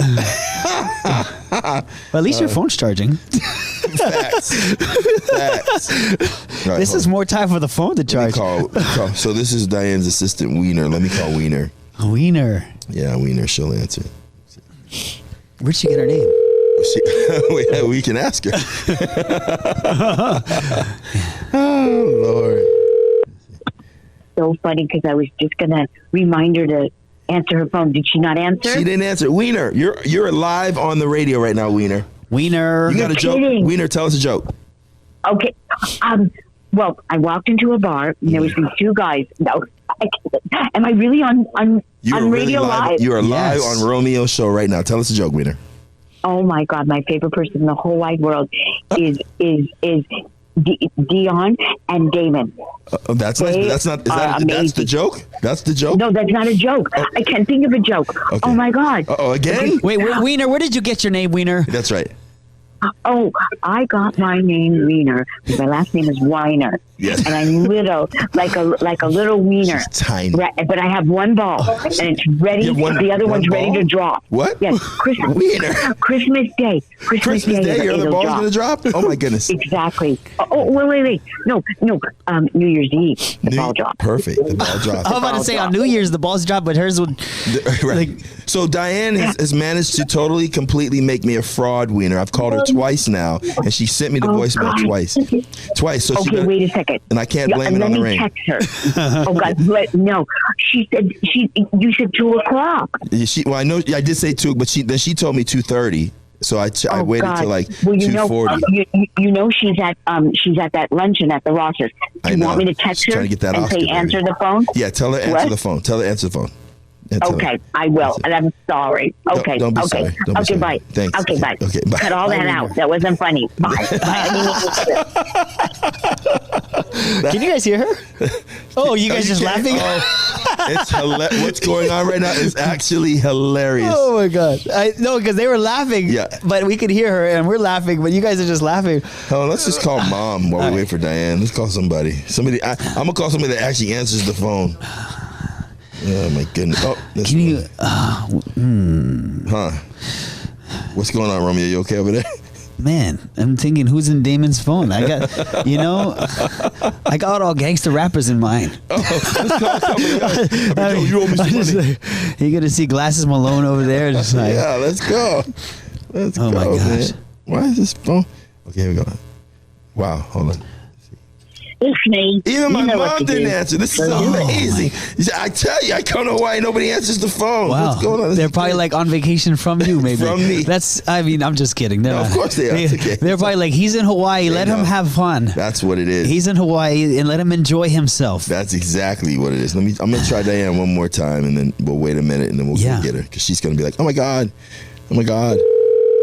But at least your phone's charging. Facts. Right, This is more time for the phone to charge. call. So this is Diane's assistant, Wiener. Let me call Wiener. Wiener. Yeah, Wiener. She'll answer. Where'd she get her name? We can ask her. Oh Lord. so funny because I was just going to remind her to answer her phone. Did she not answer? She didn't answer. Wiener, you're live on the radio right now, Wiener. Wiener. You got a joke? Wiener, tell us a joke. Okay. Well, I walked into a bar and there was these two guys. No, am I really on radio really live? You are live on Romeo's show right now. Tell us a joke, Wiener. Oh my God, my favorite person in the whole wide world is Dion and Damon. That's not. That's the joke. That's the joke. No, that's not a joke. I can't think of a joke. Okay. Oh my God. Oh, again? Wait, Wiener, where did you get your name, Wiener? That's right. Oh, I got my name Wiener. My last name is Weiner. Yes. And I'm little, like a little wiener. She's tiny. But I have one ball, and it's ready. The other one's ready to drop. What? Yes, Wiener. Christmas Day. Christmas Day, the ball's going to drop? Oh, my goodness. Exactly. Oh, wait. No. New Year's Eve, the ball dropped. Perfect. The ball dropped. I was about to say on New Year's, the balls dropped, but hers would... Right. So Dianne has managed to totally, completely make me a fraud, Wiener. I've called her twice now, and she sent me the voicemail twice. So okay, wait a second. And I can't blame it on the ring. Let me text her. Oh God, no. She said you said 2:00. Well, I know I did say 2, but she told me 2:30. So I waited till like 2:40. You know she's at that luncheon at the Rosses. Do you want me to text her and say answer the phone? Yeah, tell her answer the phone. Tell her answer the phone. Okay, I will, and I'm sorry. Okay, don't be sorry. Don't be sorry. Bye. Thanks. Okay, bye. Okay, bye. Cut all that out. That wasn't funny. Bye. Can you guys hear her? Oh, you guys just laughing? It's hilarious. What's going on right now is actually hilarious. Oh my God! No, because they were laughing. Yeah. But we could hear her, and we're laughing, but you guys are just laughing. Oh, let's just call Mom while we wait for Dianne. Let's call somebody. I'm gonna call somebody that actually answers the phone. Oh my goodness! Oh, can you? Huh? What's going on, Romeo? You okay over there? Man, I'm thinking, who's in Damon's phone? I got, I got all gangster rappers in mind. Oh, let's call somebody else. You owe me some money. You gonna see Glasses Malone over there? Just like, yeah, let's go. Let's go. Oh my gosh! Man. Why is this phone? Okay, here we go. Wow, hold on. It's me. Even my mom didn't answer. This is amazing. I tell you, I don't know why nobody answers the phone. Wow. What's going on? They're probably like on vacation from you, maybe. From me. I'm just kidding. No, of course they are. Okay. They're probably like, he's in Hawaii. Let him have fun. That's what it is. He's in Hawaii, and let him enjoy himself. That's exactly what it is. I'm going to try Dianne one more time, and then we'll wait a minute, and then we'll get her. Because she's going to be like, oh, my God.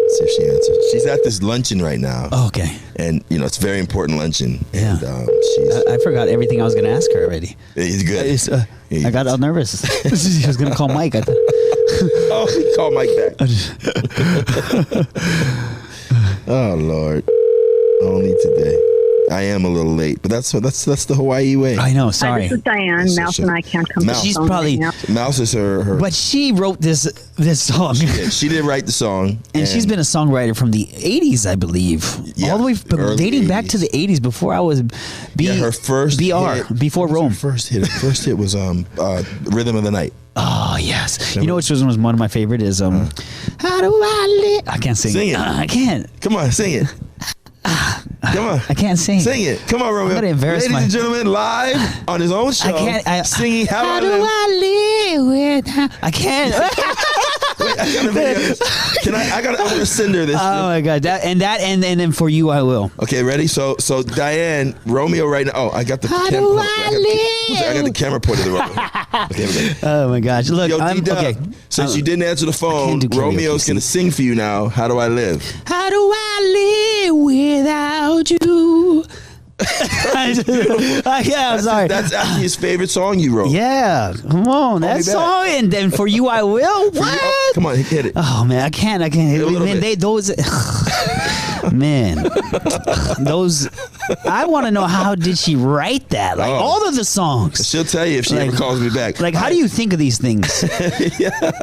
Let's see if she answers. She's at this luncheon right now. Oh, okay. And, it's a very important luncheon. Yeah. And I forgot everything I was going to ask her already. He's good. I got all nervous. He was going to call Mike. Oh, he called Mike back. Oh, Lord. Only today. I am a little late, but that's the Hawaii way. I know. Sorry. This is Dianne. Mouse and I can't come. Mouse. She's probably Mouse is her. But she wrote this song. She did write the song, and she's been a songwriter from the '80s, I believe, all the way dating back to the '80s before I was. Her first BR before Rome. Her first hit was "Rhythm of the Night." Oh yes, you know which was one of my favorite is How do I live? I can't sing. Sing it. I can't. Come on, sing it. Come on. I can't sing. Sing it. Come on, Romeo. I'm gonna embarrass Ladies and gentlemen, live on his own show. Singing How do I live with? I can't. Wait, I got a video. I'm gonna send her this. Oh my God! And then for you, I will. Okay, ready? So Dianne, Romeo, right now. Oh, I got the camera. I got the camera pointed the wrong way. Okay, oh my gosh! Look, yo, okay. Since you didn't answer the phone, Romeo's gonna sing for you now. How do I live? How do I live without you? I'm sorry. That's actually his favorite song you wrote. Yeah, come on, that song, and then for you I will. What? Come on, hit it. Oh man, I can't. Man, those. I want to know, how did she write that? Like all of the songs. She'll tell you if she ever calls me back. Like, how do you think of these things?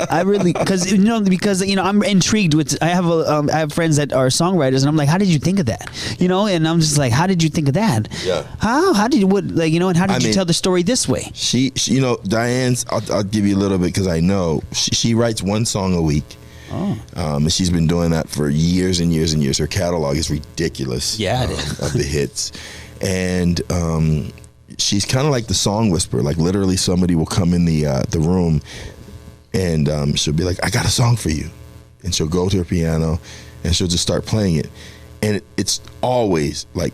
I really, because I'm intrigued with. I have friends that are songwriters, and I'm like, how did you think of that? And I'm just like, how did you think of that? Yeah. How did you and how did you tell the story this way? She Dianne's. I'll give you a little bit because I know she writes one song a week. Oh. And she's been doing that for years and years and years. Her catalog is ridiculous. Yeah, it is. Of the hits. And she's kind of like the song whisperer. Like literally, somebody will come in the room, and she'll be like, "I got a song for you," and she'll go to her piano, and she'll just start playing it, and it's always like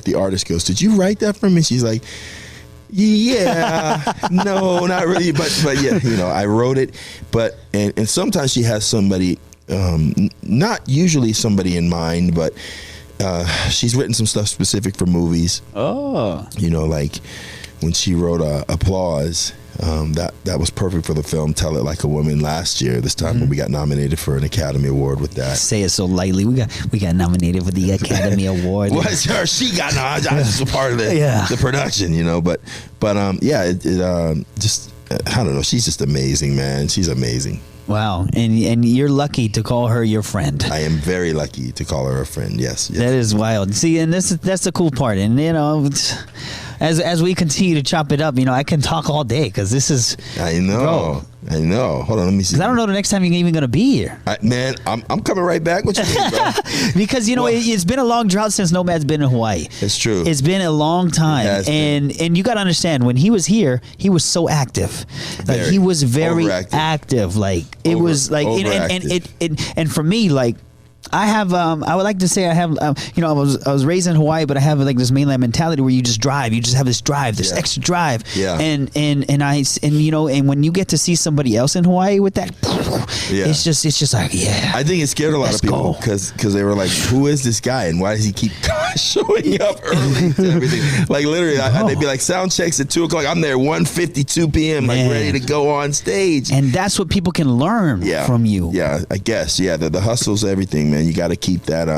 the artist goes, "Did you write that for me?" She's like, "Yeah, no, not really, but yeah, you know, I wrote it." But and sometimes she has somebody, not usually somebody in mind, but she's written some stuff specific for movies. Oh, you know, like when she wrote Applause. That was perfect for the film Tell It Like a Woman last year. This time when we got nominated for an Academy Award with that. Say it so lightly. We got nominated for the Academy Award. Well, it's her. She got no. I was just a part of the production, you know. But yeah, it just I don't know. She's just amazing, man. She's amazing. Wow, and you're lucky to call her your friend. I am very lucky to call her a friend. Yes. That is wild. See, and that's the cool part. And you know, as we continue to chop it up, you know, I can talk all day because this is. I know. Hold on, let me see. Because I don't know the next time you're even going to be here. Man, I'm coming right back. What you mean, bro? Because you know it's been a long drought since NomaD's been in Hawaii. It's true. It's been a long time, and you got to understand when he was here, he was so active. Like he was very active. Like it was like and for me, like. I would like to say I have, you know, I was raised in Hawaii, but I have like this mainland mentality where you just drive, you just have this drive, this extra drive. Yeah. And you know, and when you get to see somebody else in Hawaii with that, it's just like, yeah. I think it scared a lot of people because they were like, who is this guy and why does he keep showing up early to everything? Like literally, they'd be like, sound checks at 2:00. I'm there 1:52 p.m. like ready to go on stage. And that's what people can learn from you. Yeah, I guess. Yeah, the hustle's everything, man. You got to keep that,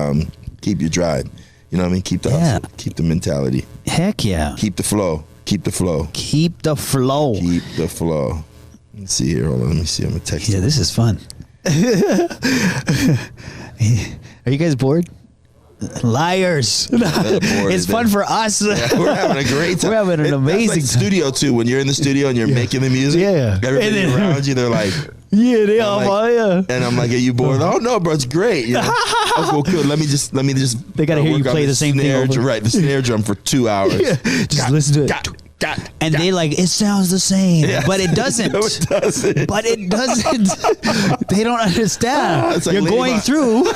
keep your drive. You know what I mean? Keep the hustle, keep the mentality. Heck yeah. Keep the flow. Keep the flow. Keep the flow. Keep the flow. Let's see here. Hold on. Let me see. I'm going to text you. This is fun. Are you guys bored? Liars. It's fun for us. Yeah, we're having a great time. We're having an amazing like studio too. When you're in the studio and you're making the music, everybody around you, they're like, they all, and I'm like, are you bored? Oh no, bro, it's great. You know? Oh, well, good. Let me just. They gotta hear you play the same thing over. Right, the snare drum for 2 hours. Just listen to it. And they like, it sounds the same, but it doesn't. No, it doesn't. But it doesn't. They don't understand. Like you're going through.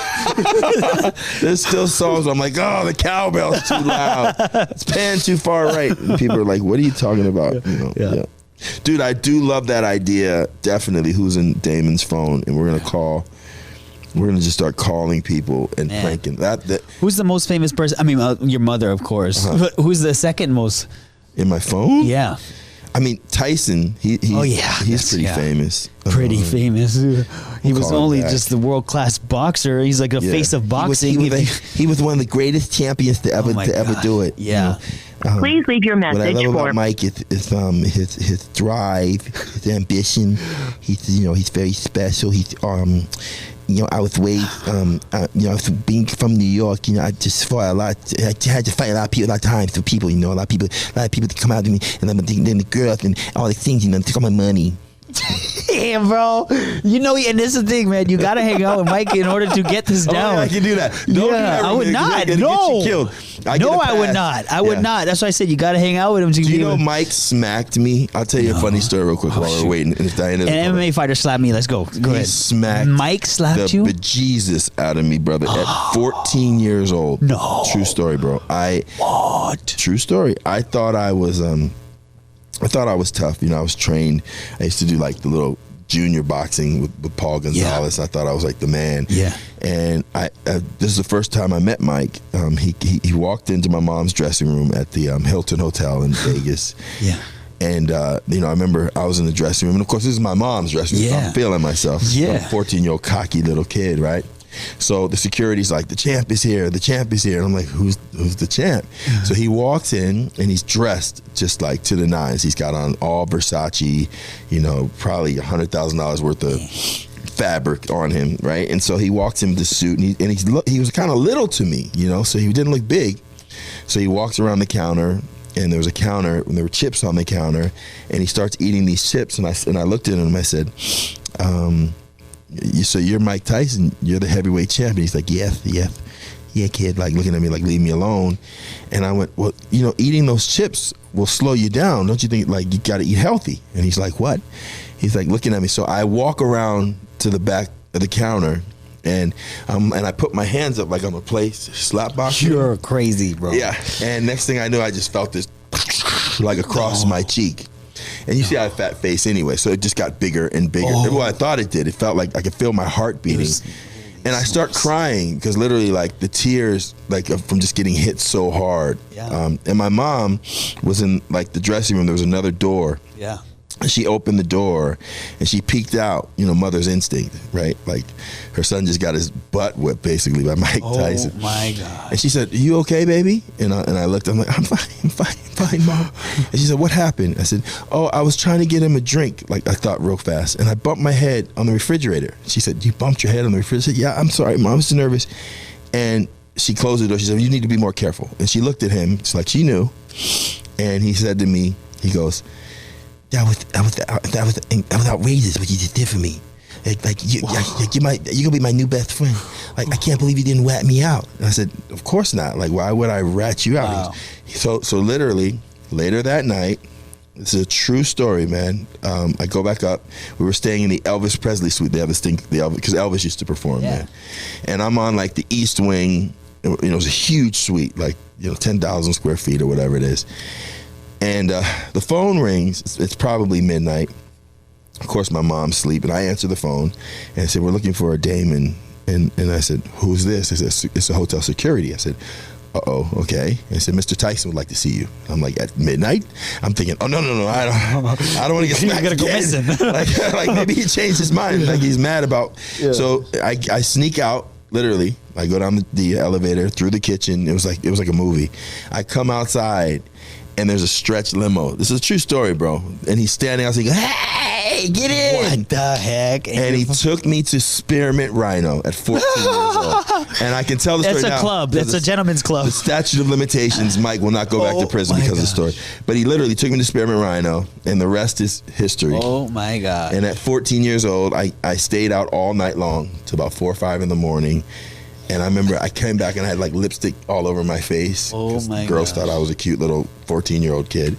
There's still songs where I'm like, oh, the cowbell's too loud. It's panning too far right. And people are like, what are you talking about? You know, Dude, I do love that idea. Definitely. Who's in Damon's phone? And we're gonna just start calling people and pranking. That. Who's the most famous person? I mean, your mother, of course. But who's the second most? In my phone? Yeah. I mean, Tyson, he's pretty famous. Pretty famous. He was only just the world-class boxer. He's like a face of boxing. He was one of the greatest champions to ever do it. Yeah. You know? Please leave your message. What I love about Mike is his drive, his ambition. He's very special. He's I was raised, I was being from New York, I just fought a lot. I had to fight a lot of people, a lot of times for people, a lot of people to come out to me, and then the girls and all the things, took all my money. Damn, bro. And this is the thing, man. You gotta hang out with Mike in order to get this down. I can do that. Don't do that, I would not. No. Get you killed. I would not. I would not. That's why I said you gotta hang out with him. Do you know Mike smacked me? I'll tell you a funny story real quick while we're waiting. And if Diane an MMA fighter slapped me. Let's go. Go ahead. Smacked Mike slapped you? The bejesus out of me, brother. At 14 years old. No. True story, bro. What? True story. I thought I was tough. I was trained. I used to do like the little junior boxing with Paul Gonzalez. I thought I was like the man. Yeah. And this is the first time I met Mike. He walked into my mom's dressing room at the Hilton Hotel in Vegas. Yeah. And I remember I was in the dressing room, and of course this is my mom's dressing room. So I'm feeling myself. Yeah. I'm a 14-year-old cocky little kid, right? So the security's like, the champ is here. And I'm like, who's the champ? So he walks in and he's dressed just like to the nines. He's got on all Versace, probably $100,000 worth of fabric on him, right? And so he walks in with the suit, and he was kind of little to me, so he didn't look big. So he walks around the counter, and there was a counter, and there were chips on the counter, and he starts eating these chips, and I looked at him and I said, so you're Mike Tyson, you're the heavyweight champion. He's like, yes. yeah, kid, like looking at me like, leave me alone. And I went, well, you know, eating those chips will slow you down. Don't you think, like, you got to eat healthy? And he's like, what? He's like looking at me. So I walk around to the back of the counter, and I put my hands up like I'm a slap boxer. You're crazy, bro. Yeah. And next thing I knew, I just felt this like across my cheek. And you see I have a fat face anyway, so it just got bigger and bigger. Well, I thought it did. It felt like I could feel my heart beating. And I start crying because literally, like, the tears, like, from just getting hit so hard. Yeah. And my mom was in, like, the dressing room. There was another door. Yeah. And she opened the door and she peeked out, you know, mother's instinct, right? Like, her son just got his butt whipped, basically, by Mike Tyson. Oh, my God. And she said, are you okay, baby? And I looked, I'm like, I'm fine, Mom. And she said, what happened? I said, oh, I was trying to get him a drink, like, I thought real fast. And I bumped my head on the refrigerator. She said, you bumped your head on the refrigerator? I said, yeah, I'm sorry, Mom, I was nervous. And she closed the door. She said, you need to be more careful. And she looked at him, it's like she knew. And he said to me, he goes, that was outrageous what you just did for me. Like you're gonna be my new best friend. Like, I can't believe you didn't rat me out. And I said, of course not. Like, why would I rat you out? Wow. So literally later that night, this is a true story, man. I go back up. We were staying in the Elvis Presley suite. They have this thing, because Elvis used to perform, man. And I'm on, like, the East Wing. You know, it was a huge suite, like, you know, 10,000 square feet or whatever it is. And the phone rings. It's probably midnight. Of course, my mom's sleeping. I answer the phone and I said, we're looking for a Damon. And I said, who's this? I said, it's a hotel security. I said, uh-oh, okay. And I said, Mr. Tyson would like to see you. I'm like, at midnight? I'm thinking, oh, no, I don't want to get smacked again. Go missing. like maybe he changed his mind. Like, he's mad about. Yeah. So I sneak out, literally. I go down the elevator, through the kitchen. It was like a movie. I come outside, and there's a stretch limo. This is a true story, bro. And he's standing outside, hey, get in. What the heck? And he took me to Spearmint Rhino at 14 years old. And I can tell the story now. That's a club. That's a gentleman's club. The statute of limitations, Mike will not go back to prison because of the story. But he literally took me to Spearmint Rhino, and the rest is history. Oh, my God. And at 14 years old, I stayed out all night long till about 4 or 5 in the morning. And I remember I came back and I had, like, lipstick all over my face. Oh, my God. Girls thought I was a cute little 14-year-old kid.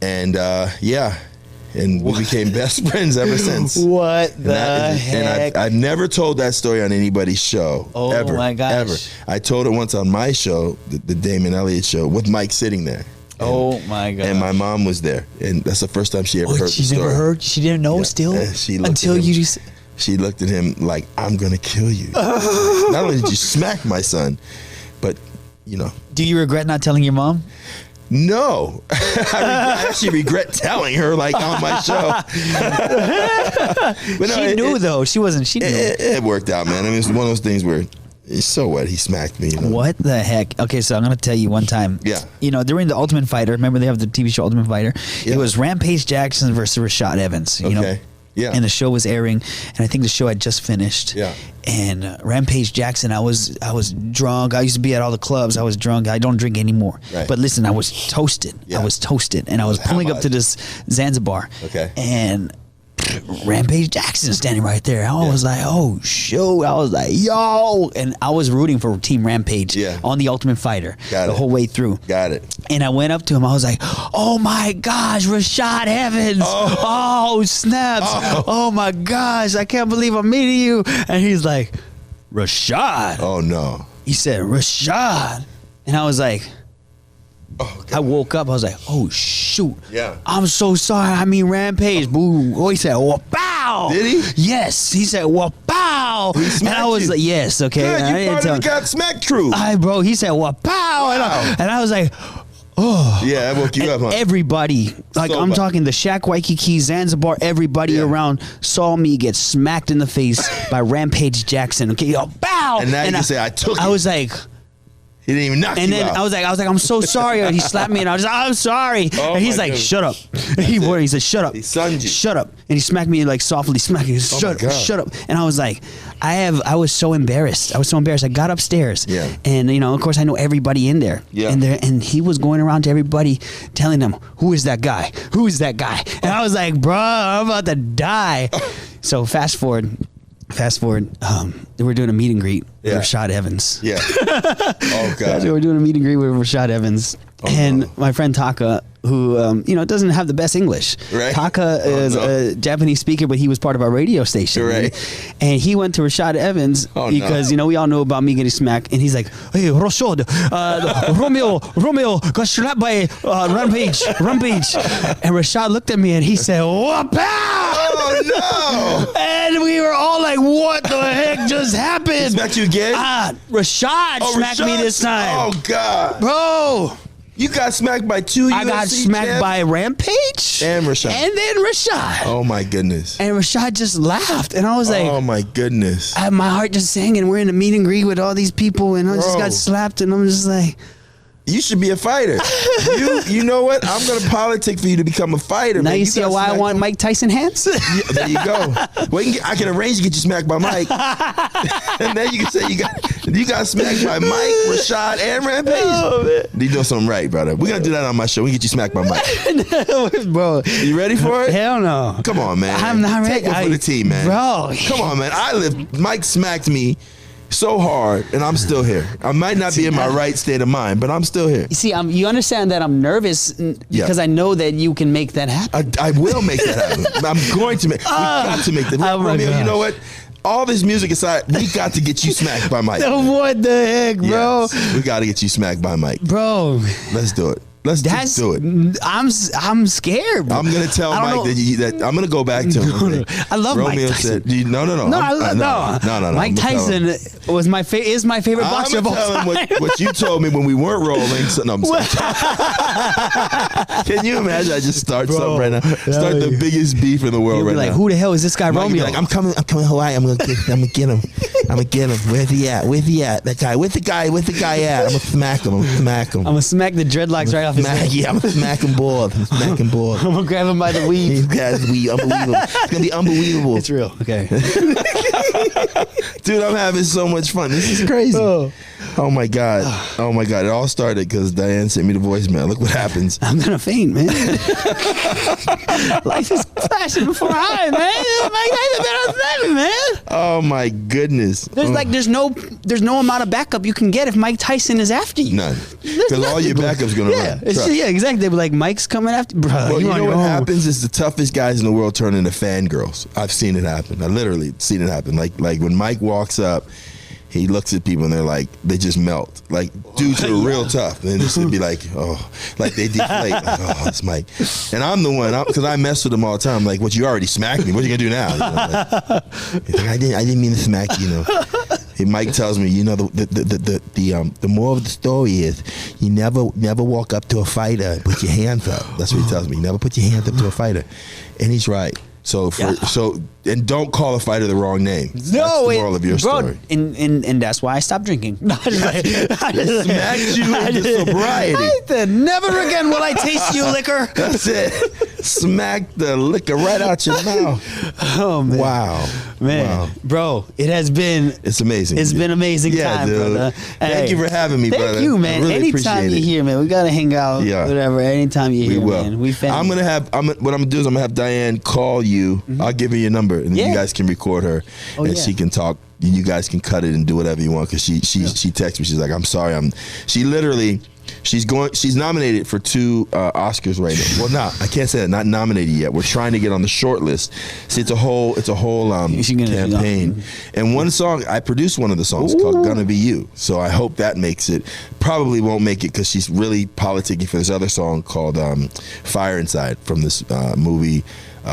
And, and we became best friends ever since. What the heck? And I've never told that story on anybody's show. Oh, ever, my gosh. Ever. I told it once on my show, the Damon Elliott show, with Mike sitting there. Oh, my God. And my mom was there. And that's the first time she ever heard the story. She never heard? She didn't know still? Until you just... She looked at him like, I'm going to kill you. Not only did you smack my son, but, you know. Do you regret not telling your mom? No. I actually regret telling her, like, on my show. But no, she knew, though. She knew. It worked out, man. I mean, it's one of those things where, so what? He smacked me. You know? What the heck? Okay, so I'm going to tell you one time. Yeah. You know, during the Ultimate Fighter, remember they have the TV show Ultimate Fighter? Yeah. It was Rampage Jackson versus Rashad Evans. You know? Yeah. And the show was airing, and I think the show had just finished. Yeah. And Rampage Jackson, I was drunk. I used to be at all the clubs. I was drunk. I don't drink anymore. Right. But listen, I was toasted. Yeah. I was toasted, and I was pulling up to this Zanzibar. Okay. And Rampage Jackson standing right there. I was like, oh, shoot. I was like, yo. And I was rooting for Team Rampage on the Ultimate Fighter the whole way through. Got it. And I went up to him. I was like, oh, my gosh, Rashad Evans. Oh, snaps. Oh, my gosh. I can't believe I'm meeting you. And he's like, Rashad. Oh, no. He said, Rashad. And I was like, I woke up. I was like, oh, shoot. Yeah. I'm so sorry. I mean, Rampage. Boo. Oh, he said, wow. Did he? Yes. He said, wow. And I was like, yes. Okay. Good, you part of the Got Smacked crew. Bro, he said, wow. And I was like, oh. Yeah, I woke you up, huh? Everybody, like I'm talking the Shack Waikiki, Zanzibar, everybody around saw me get smacked in the face by Rampage Jackson. Okay, bow. And now you can say, I took it. I was like... He didn't even knock you out. And then I was like, I'm so sorry. And he slapped me, and I was like, I'm sorry. And he's like, shut up. He said, shut up. He sunned you. Shut up. And he smacked me like softly, smacking. Shut up. And I was like, I was so embarrassed. I got upstairs. Yeah. And you know, of course, I know everybody in there. Yeah. And he was going around to everybody, telling them, who is that guy? Who is that guy? And I was like, bro, I'm about to die. So fast forward. Fast forward, they were doing a meet and greet with Rashad Evans. Yeah. Oh God. They were doing a meet and greet with Rashad Evans, my friend Taka, who doesn't have the best English. Right. Taka is a Japanese speaker, but he was part of our radio station. Right. And he went to Rashad Evans because we all know about me getting smacked, and he's like, "Hey, Rashad, Romeo got slapped by Rampage." And Rashad looked at me and he said, "What?" Oh no! And we were all like, "What the heck just happened?" He smacked you again? Rashad smacked me this time. Oh God, bro! You got smacked by two. I got smacked by Rampage and Rashad, and then Rashad. Oh my goodness! And Rashad just laughed, and I was like, "Oh my goodness!" My heart just sang, and we're in a meet and greet with all these people, and I just got slapped, and I'm just like. You should be a fighter. You know what? I'm going to politic for you to become a fighter. Now you see why I want Mike Tyson hands? Yeah, there you go. Well, I can arrange to get you smacked by Mike. And then you can say you got smacked by Mike, Rashad, and Rampage. Oh, you doing something right, brother. We're going to do that on my show. We get you smacked by Mike. Bro. You ready for it? Hell no. Come on, man. I'm not ready. Take one for the team, man. Bro. Come on, man. Mike smacked me so hard, and I'm still here. I might not be in my right state of mind, but I'm still here. You see, you understand that I'm nervous because I know that you can make that happen. I will make that happen. I'm going to make. We got to make that. Romeo, you know what? All this music aside, we got to get you smacked by Mike. What the heck, bro? Yes, we got to get you smacked by Mike, bro. Let's do it. Let's just do it. I'm scared, bro. I'm gonna tell Mike that I'm gonna go back to him. I love Romeo Mike Tyson. Said, no. Mike Tyson is my favorite boxer of all time. I'm gonna tell him what you told me when we weren't rolling. So, no, I'm Can you imagine? I just start something right now. Start the biggest beef in the world right now. Who the hell is this guy, Romeo? Like, I'm coming to Hawaii. I'm gonna get him. Where's he at? That guy. Where's the guy at? I'm gonna smack him. I'm gonna smack the dreadlocks right off his head. Yeah, I'm gonna smack him board. I'm gonna grab him by the weave. He's got his weave. Unbelievable. It's gonna be unbelievable. It's real. Okay. Dude, I'm having so much fun. This is crazy. Oh my God. It all started because Dianne sent me the voicemail. Look what happens. I'm gonna faint, man. Life is flashing before my eyes, man. Oh my goodness. There's no amount of backup you can get if Mike Tyson is after you. None. Because all your backup's gonna run. Yeah, exactly. They were like, Mike's coming after you. Bro, well, you know what happens is the toughest guys in the world turn into fangirls. I've seen it happen. I literally seen it happen. Like when Mike walks up, he looks at people and they're like, they just melt. Like, dudes are real tough. And they'd be like, like they deflate. Like, it's Mike. And I'm the one, because I mess with him all the time. Like, what, you already smacked me. What are you going to do now? I didn't mean to smack you, Mike tells me, the moral of the story is you never walk up to a fighter and put your hands up. That's what he tells me. You never put your hands up to a fighter. And he's right. And don't call a fighter the wrong name. That's the moral of your story. And that's why I stopped drinking. Smacked you into sobriety. I said, never again will I taste you liquor. That's it. Smack the liquor right out your mouth. Oh man! Wow, man, bro, it's amazing. It's been amazing time, dude. brother. Thank you for having me, brother. Thank you, man. Really anytime you're here, man, we gotta hang out. Yeah, whatever. Anytime you're here, man. What I'm gonna do is I'm gonna have Dianne call you. Mm-hmm. I'll give her your number, and you guys can record her, and she can talk. You guys can cut it and do whatever you want. Because she texts me. She's like, I'm sorry. She's nominated for 2 Oscars right now. Well, no, I can't say that. Not nominated yet. We're trying to get on the short list. See, it's a whole campaign. And one song, I produced one of the songs called "Gonna Be You." So I hope that makes it. Probably won't make it because she's really politicking for this other song called "Fire Inside" from this movie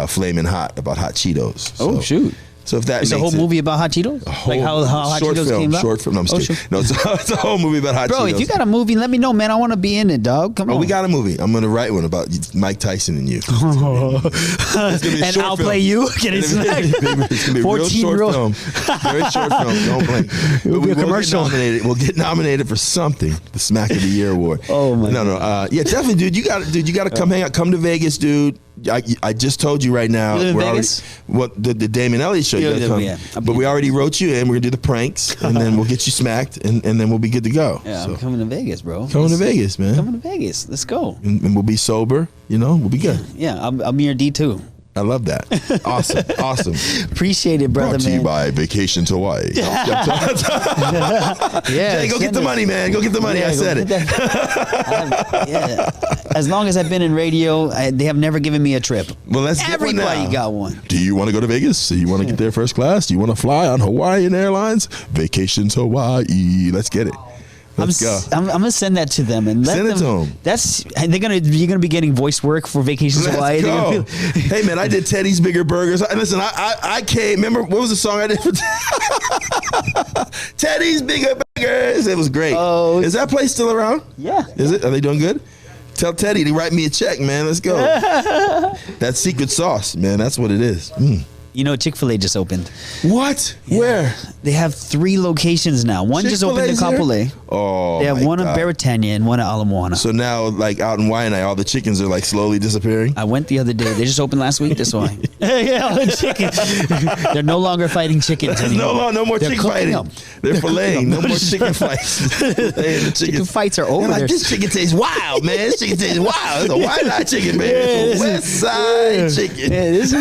Flamin' Hot about hot Cheetos. Oh, shoot. So if that it's a whole movie about hot Cheetos, like how hot Cheetos came about. Short film. No, it's a whole movie about hot Cheetos. Bro, if you got a movie, let me know, man. I want to be in it, dog. Come on. We got a movie. I'm gonna write one about Mike Tyson and you. It's gonna be a short film. Play you. It's gonna be a real short film. Very short film. Don't blink. It'll be a commercial. We'll get nominated for something. The Smack of the Year award. Oh my. No. Yeah, definitely, dude. You got to come hang out. Come to Vegas, dude. I just told you right now. You live in Vegas? The Damon Elliott show. But we already wrote you in. We're gonna do the pranks, and then we'll get you smacked, and then we'll be good to go. Yeah, I'm coming to Vegas, bro. Coming to Vegas, man. Coming to Vegas. Let's go. And we'll be sober. We'll be good. Yeah, I'll be your D2. I love that. Awesome. Appreciate it, brother, Brought to man. you by Vacation to Hawaii. Yeah, Jay, go get the money, man. Go get the money. I said it. Yeah. As long as I've been in radio, they have never given me a trip. Well, let's get one now. Everybody got one. Do you want to go to Vegas? Do you want to get there first class? Do you want to fly on Hawaiian Airlines? Vacation to Hawaii. Let's get it. Let's go. I'm gonna send that to them and Send it to them. You're gonna be getting voice work for Vacations to Hawaii. Let's go. Hey man, I did Teddy's Bigger Burgers. Listen, I came. Remember what was the song I did for Teddy's Bigger Burgers? It was great. Oh, is that place still around? Yeah. Is it? Are they doing good? Tell Teddy to write me a check, man. Let's go. That secret sauce, man. That's what it is. You know, Chick-fil-A just opened. What? Yeah. Where? They have 3 locations now. One just opened in Kapolei. Oh, they have my one in God. Beretania and one at Ala Moana. So now, like out in Waianae, all the chickens are like slowly disappearing. I went the other day. They just opened last week. That's why. Yeah, all the chickens. They're no longer fighting chickens anymore. No more chicken fighting. them. They're filleting. No more chicken fights. The Chicken fights are over. They're like, there. this chicken tastes wild, man. This chicken tastes wild. It's a Waianae chicken, man. It's a West Side chicken. Yeah, this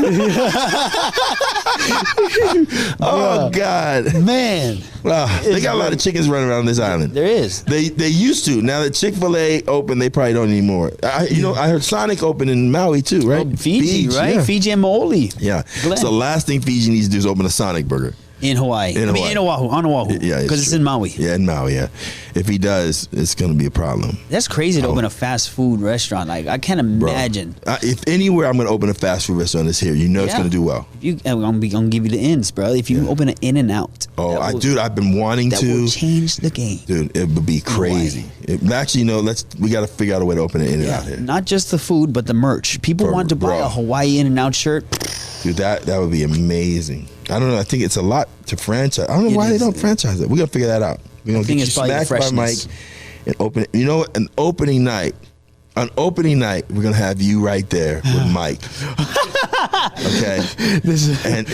Oh God, man. They got a lot of chickens running around this island. There is. They used to. Now that Chick-fil-A opened, they probably don't anymore. I heard Sonic opened in Maui too, right? Oh, Fiji, right? Yeah. Fiji and Mo'oli. Yeah. Glenn. So the last thing Fiji needs to do is open a Sonic burger. In Hawaii. In Hawaii. In Oahu. On Oahu. Yeah, because it's true. in Maui. Yeah, in Maui. Yeah. If he does, it's going to be a problem. That's crazy to open a fast food restaurant. Like I can't imagine. If anywhere I'm going to open a fast food restaurant is here, it's going to do well. I'm gonna give you the ins, bro. If you open an In and Out. Oh, I've been wanting that to. That will change the game. Dude, it would be crazy. We got to figure out a way to open an In and Out here. Not just the food, but the merch. People want to buy a Hawaii In and Out shirt. Dude, that would be amazing. I don't know. I think it's a lot to franchise. I don't know why they don't franchise it. We got to figure that out. We're going to get you smacked by Mike and open it. You know what? On opening night, we're going to have you right there with Mike. Okay? And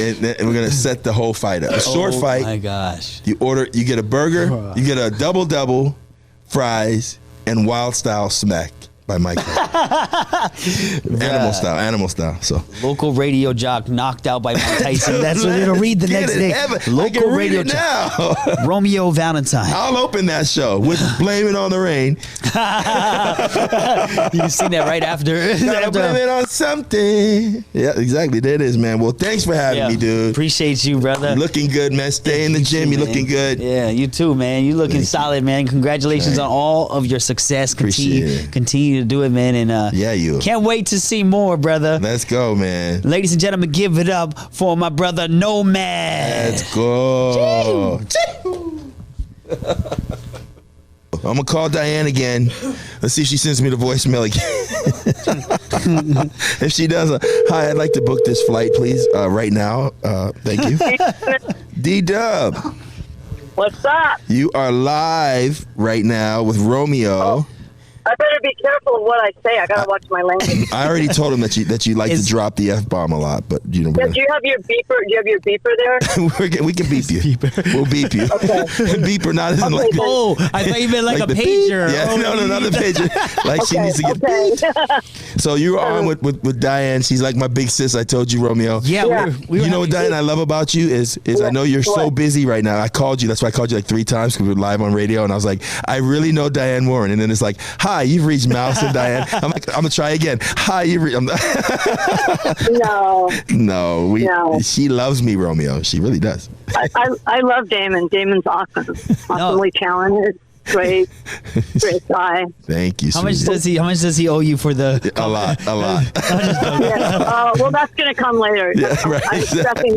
we're going to set the whole fight up. A short fight. Oh, my gosh. You get a burger, you get a double, fries, and wild style smack by Mike. Animal style. So local radio jock knocked out by Mike Tyson. That's what it'll read the next day. Local radio jock. Romeo Valentine. I'll open that show with Blame It on the Rain. You've seen that right after. Gotta blame it on something. Yeah, exactly. There it is, man. Well, thanks for having me, dude. Appreciate you, brother. You're looking good, man. Stay in the gym. You're looking good. Yeah, you too, man. You looking solid, man. Congratulations on all of your success. Continue to do it, man. And can't wait to see more, brother. Let's go, man. Ladies and gentlemen, give it up for my brother NomaD. Let's go. I'm gonna call Dianne again. Let's see if she sends me the voicemail again. If she does, hi, I'd like to book this flight, please, right now. Thank you. D-Dub. What's up? You are live right now with Romeo. I better be careful of what I say. I gotta watch my language. I already told him that you like to drop the F-bomb a lot, but do you have your beeper? Do you have your beeper there? we can beep you. We'll beep you. Okay. Beeper, not as in like. Oh, I thought you meant like a the pager. Beep. Yeah, no, not the pager. Like she needs to get beeped. So you were on with Dianne. She's like my big sis. I told you, Romeo. Yeah. We were you know what, Dianne, I love about you is I know you're so busy right now. I called you. That's why I called you like 3 times because we were live on radio, and I was like, I really know Dianne Warren, and then it's like, hi, you've reached Mouse and Dianne. I'm like, I'm gonna try again. Hi, No. She loves me, Romeo. She really does. I love Damon. Damon's awesome. Awesomely talented. Great guy. Thank you. How much does he owe you for the? A lot. Well, that's gonna come later. Yeah, right.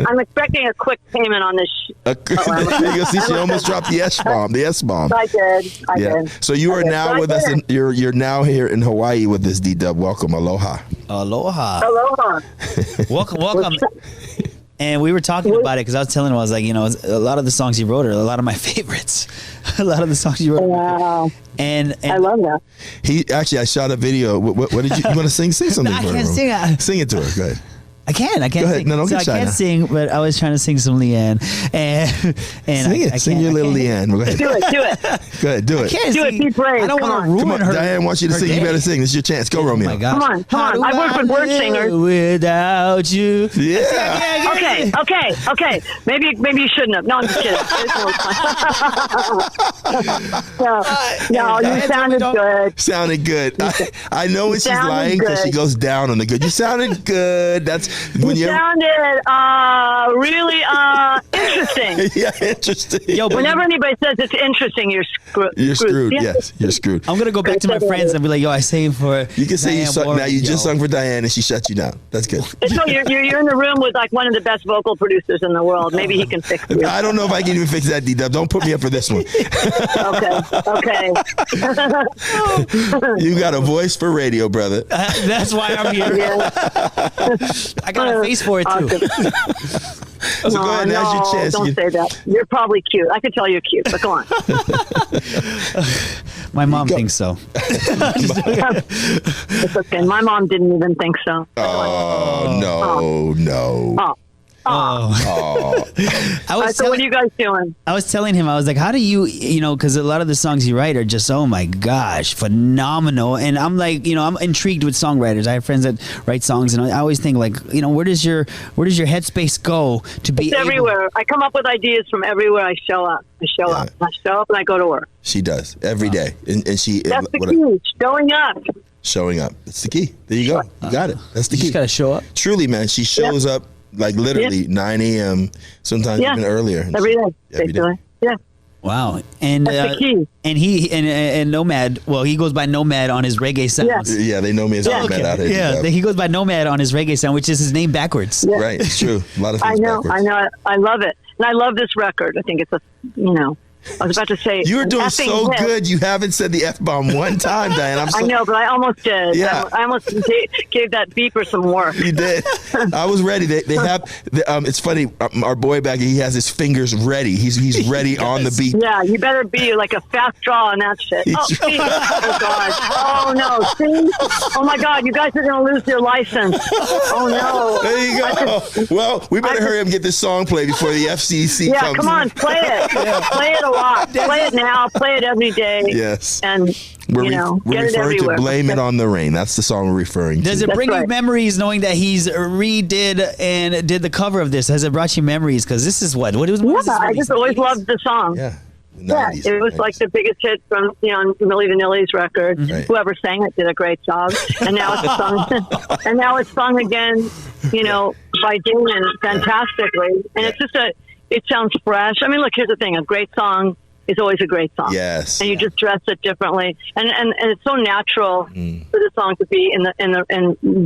I'm expecting a quick payment on this. You see, she almost dropped the S-bomb. The S-bomb. I did. So you are now with us. You're now here in Hawaii with this D-Dub. Welcome. Aloha. Welcome. And we were talking about it because I was telling him, I was like, a lot of the songs he wrote are a lot of my favorites. A lot of the songs you wrote. Wow. And I love that. I shot a video. What did you want to sing? Sing something. I can't sing. Sing it to her. Go ahead. I can't Go ahead. sing. No, don't so get I shy can't now. sing, but I was trying to sing some Leanne. And Sing it. Sing your little Leanne. Go ahead. Do it. Go ahead. Do it. Can't Do it. sing. Be brave. I don't Come want to on. ruin Come on. her. Diane wants you to her sing. day. You better sing. This is your chance. Go, Romeo. Oh my God. Come on. How do I work with word live singers. without you. Yeah. Okay. Maybe you shouldn't have. No, I'm just kidding. No, you sounded good. Sounded good. I know when she's sounded lying because she good. goes down on the good. You sounded good. That's when You you're. sounded really interesting. Yeah, interesting. Yo, but Whenever anybody says it's interesting, you're screwed. You're screwed. Yeah. Yes, you're screwed. I'm gonna go back to my friends and be like, "Yo, I sang for." You can say you Dianne sung. Warren. Now you just Yo. sung for Diane and she shut you down. That's good. So you're in the room with like one of the best vocal producers in the world. Maybe he can fix you. I don't know if I can even fix that, D-Dub. Don't put me up for this one. Okay. You got a voice for radio, brother. That's why I'm here. Yeah. I got a face for it too. So go ahead. Now's your chance. Don't say that. You're probably cute. I could tell you're cute, but go on. My mom thinks so. It's okay. My mom didn't even think so. Oh, no. Oh. I was So what are you guys doing? I was telling him, I was like, how do you know, because a lot of the songs you write are just, oh my gosh, phenomenal. And I'm like, I'm intrigued with songwriters. I have friends that write songs, and I always think like, where does your headspace go to be It's everywhere. I come up with ideas from everywhere I show up. I show up and I go to work. She does every day. And she. That's the key. Showing up. Showing up. That's the key. There you go. You got it. That's the You key. just got to show up. Truly, man, she shows up like literally 9 a.m., sometimes even earlier. Every day. Every day. Basically. Yeah. Wow. And That's the key. and he and NomaD, well, he goes by NomaD on his reggae sounds. Yeah, they know me as Okay. Nomad out here. Yeah, he goes by NomaD on his reggae sound, which is his name backwards. Yeah. Right, it's true. A lot of things I know. backwards. I love it. And I love this record. I think it's I was about to say. You were doing an so effing hit. good. You haven't said the F-bomb one time, Diane. I know, but I almost did. Yeah. I almost gave that beeper some work. You did. I was ready. They have. It's funny. Our boy back here, he has his fingers ready. He's ready on the beat. Yeah, you better be like a fast draw on that shit. Oh, see? Oh, God. Oh, no. See? Oh, my God. You guys are going to lose your license. Oh, no. There you go. Well, we better hurry up and get this song played before the FCC Yeah, comes. come on. Play it. Play it a lot. Play it now. Play it every day. Yes. And, We're get it referring everywhere. to Blame It on the Rain. That's the song we're referring to. Does it That's bring you right. memories knowing that he's redid and did the cover of this? Has it brought you memories? Because this is what? What was Yeah, this I released? just always loved the song. Yeah. The Yeah, 90s, it was 90s. like the biggest hit from Milli Vanilli's record. Right. Whoever sang it did a great job, and now it's sung. And now it's sung again, by Damon fantastically. And it's just it sounds fresh. I mean, look, here's the thing: a great song is always a great song. Yes. And you just dress it differently, and it's so natural for the song to be in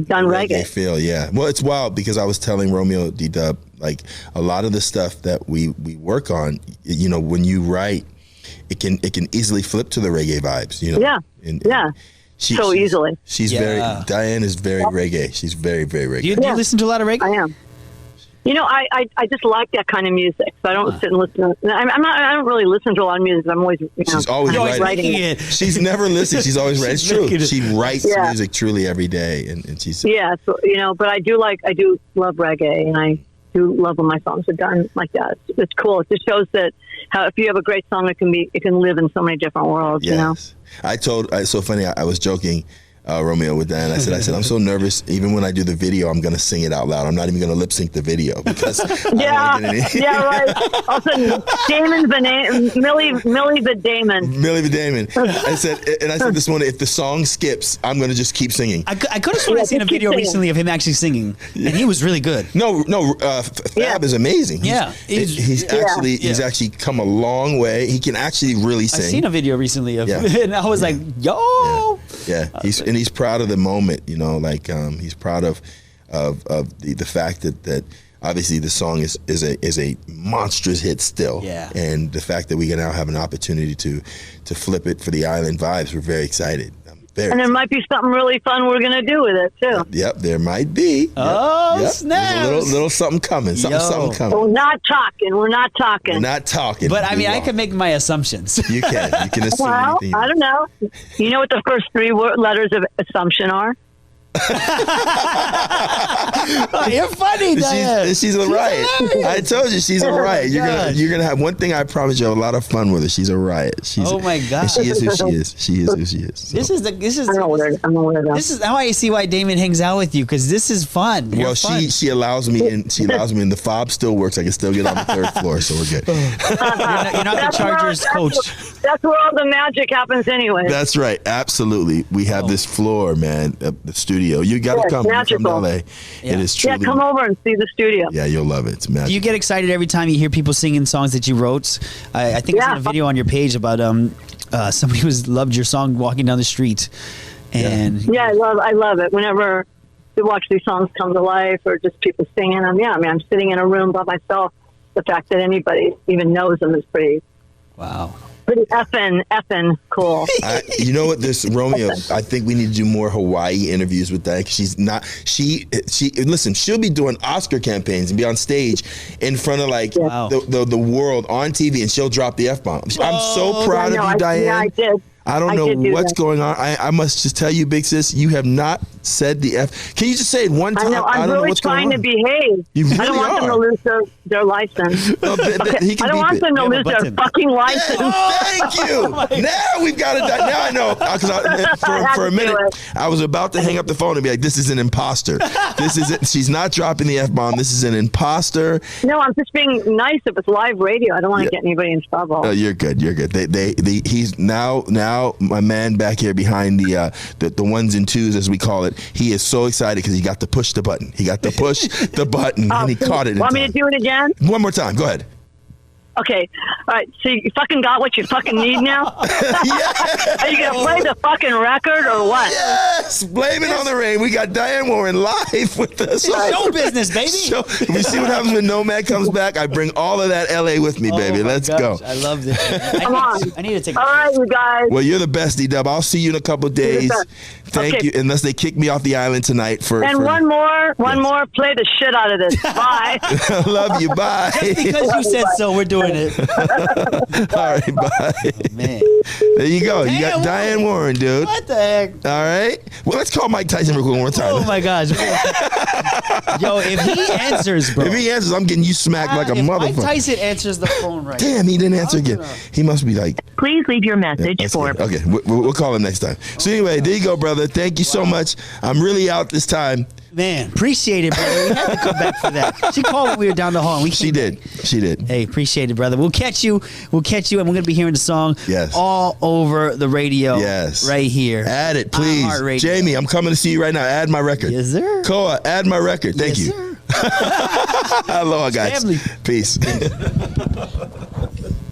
done reggae. Feel, yeah. Well, it's wild because I was telling Romeo D-Dub, like a lot of the stuff that we work on, when you write, it can easily flip to the reggae vibes, Yeah. And So easily. She's Diane is very reggae. She's very, very reggae. Do you listen to a lot of reggae? I am. I just like that kind of music. So I don't sit and listen. I don't really listen to a lot of music. I'm always, She's always writing it. She's never listened. She's always writing. It's true. making it. She writes Yeah. music truly every day, and she's So, but I do love reggae, and I do love when my songs are done like that. It's cool. It just shows that how if you have a great song, it can live in so many different worlds. Yes. It's so funny. I was joking. Romeo with Diane. I said, I'm so nervous. Even when I do the video, I'm going to sing it out loud. I'm not even going to lip sync the video because I don't wanna get any- right. All of a sudden, Milli the Damon. Milli Vanilli. I said this morning, if the song skips, I'm going to just keep singing. I could have sworn I seen a keep video singing. recently of him actually singing, and he was really good. No. Fab is amazing. He's actually come a long way. He can actually really sing. I've seen a video recently of, and I was like, yo. Yeah, he's proud of the moment. He's proud of the fact that obviously the song is a monstrous hit still. Yeah. And the fact that we can now have an opportunity to flip it for the island vibes, we're very excited. And there might be something really fun we're going to do with it, too. Yep, there might be. Oh, Yep. snaps. There's a little something coming. Something coming. We're not talking. We're not talking. But I mean, I can make my assumptions. You can assume Well, anything. I don't know. You know what the first three letters of assumption are? Oh, you're funny, Dianne. She's a riot. I told you she's a riot. You're gonna have one thing. I promise you, have a lot of fun with her. She's a riot. Oh my God. And she is who she is. She is who she is. So. This is how I see why Damon hangs out with you, because this is fun. Well, she allows me in. She allows me in. The fob still works. I can still get on the third floor, so we're good. You're not the Chargers coach. That's where all the magic happens anyway. That's right. Absolutely. We have this floor, man. The studio. You got to come from LA. Yeah. It is truly. Yeah, come over and see the studio. Yeah, you'll love it. It's magic. Do you get excited every time you hear people singing songs that you wrote? I think there's a video on your page about somebody who loved your song walking down the street. And I love it. Whenever we watch these songs come to life, or just people singing them. Yeah, I mean, I'm sitting in a room by myself. The fact that anybody even knows them is pretty. Wow. Pretty effing cool. You know what, this Romeo, I think we need to do more Hawaii interviews with that. Listen, she'll be doing Oscar campaigns and be on stage in front of the world on TV, and she'll drop the F-bomb. I'm so proud of you, Dianne. Yeah, I did. I don't know what's going on. I must just tell you, big sis, you have not said the F. Can you just say it one time? I know. I'm really trying to behave. You really I don't want them to lose their license. I don't want them to lose their fucking license. Thank you. Now we've got it. Now I know. Because for a minute, I was about to hang up the phone and be like, this is an imposter. This is it. She's not dropping the F-bomb. This is an imposter. No, I'm just being nice. If it's live radio, I don't want to get anybody in trouble. No, you're good. You're good. He's now my man back here behind the ones and twos, as we call it. He is so excited because he got to push the button. He got to push the button, and he caught it. Want me to do it again? One more time. Go ahead. Okay. All right. So you fucking got what you fucking need now? Are you going to play the fucking record or what? Yes. Blame it on the rain. We got Dianne Warren live with us. Show business, baby. We see what happens when NomaD comes back. I bring all of that LA with me, baby. Let's go. I love this. Come on. I need to take All right, you guys. Well, you're the best, D-Dub. I'll see you in a couple of days. Thank you. Unless they kick me off the island tonight. One more. Play the shit out of this. Bye. Love you. Bye. Just because you said so, we're doing it. All right, bye. Oh, man. There you go. You got Dianne Warren, dude. What the heck? All right. Well, let's call Mike Tyson real quick one more time. Oh my gosh. Yo, if he answers, bro. If he answers, I'm getting you smacked like a motherfucker. Mike Tyson answers the phone right now. Damn, he didn't answer again. He must be like, please leave your message for. Good. Okay, we'll call him next time. So anyway, there you go, brother. Thank you so much. I'm really out this time. Man, appreciate it, brother. We had to come back for that. She called when we were down the hall. She did. Hey, appreciate it, brother. We'll catch you, and we're going to be hearing the song all over the radio. Yes. Right here. Add it, please. Jamie, I'm coming to see you right now. Add my record. Yes, sir. Koa, add my record. Thank you. Sir. Aloha, guys. Family. Peace.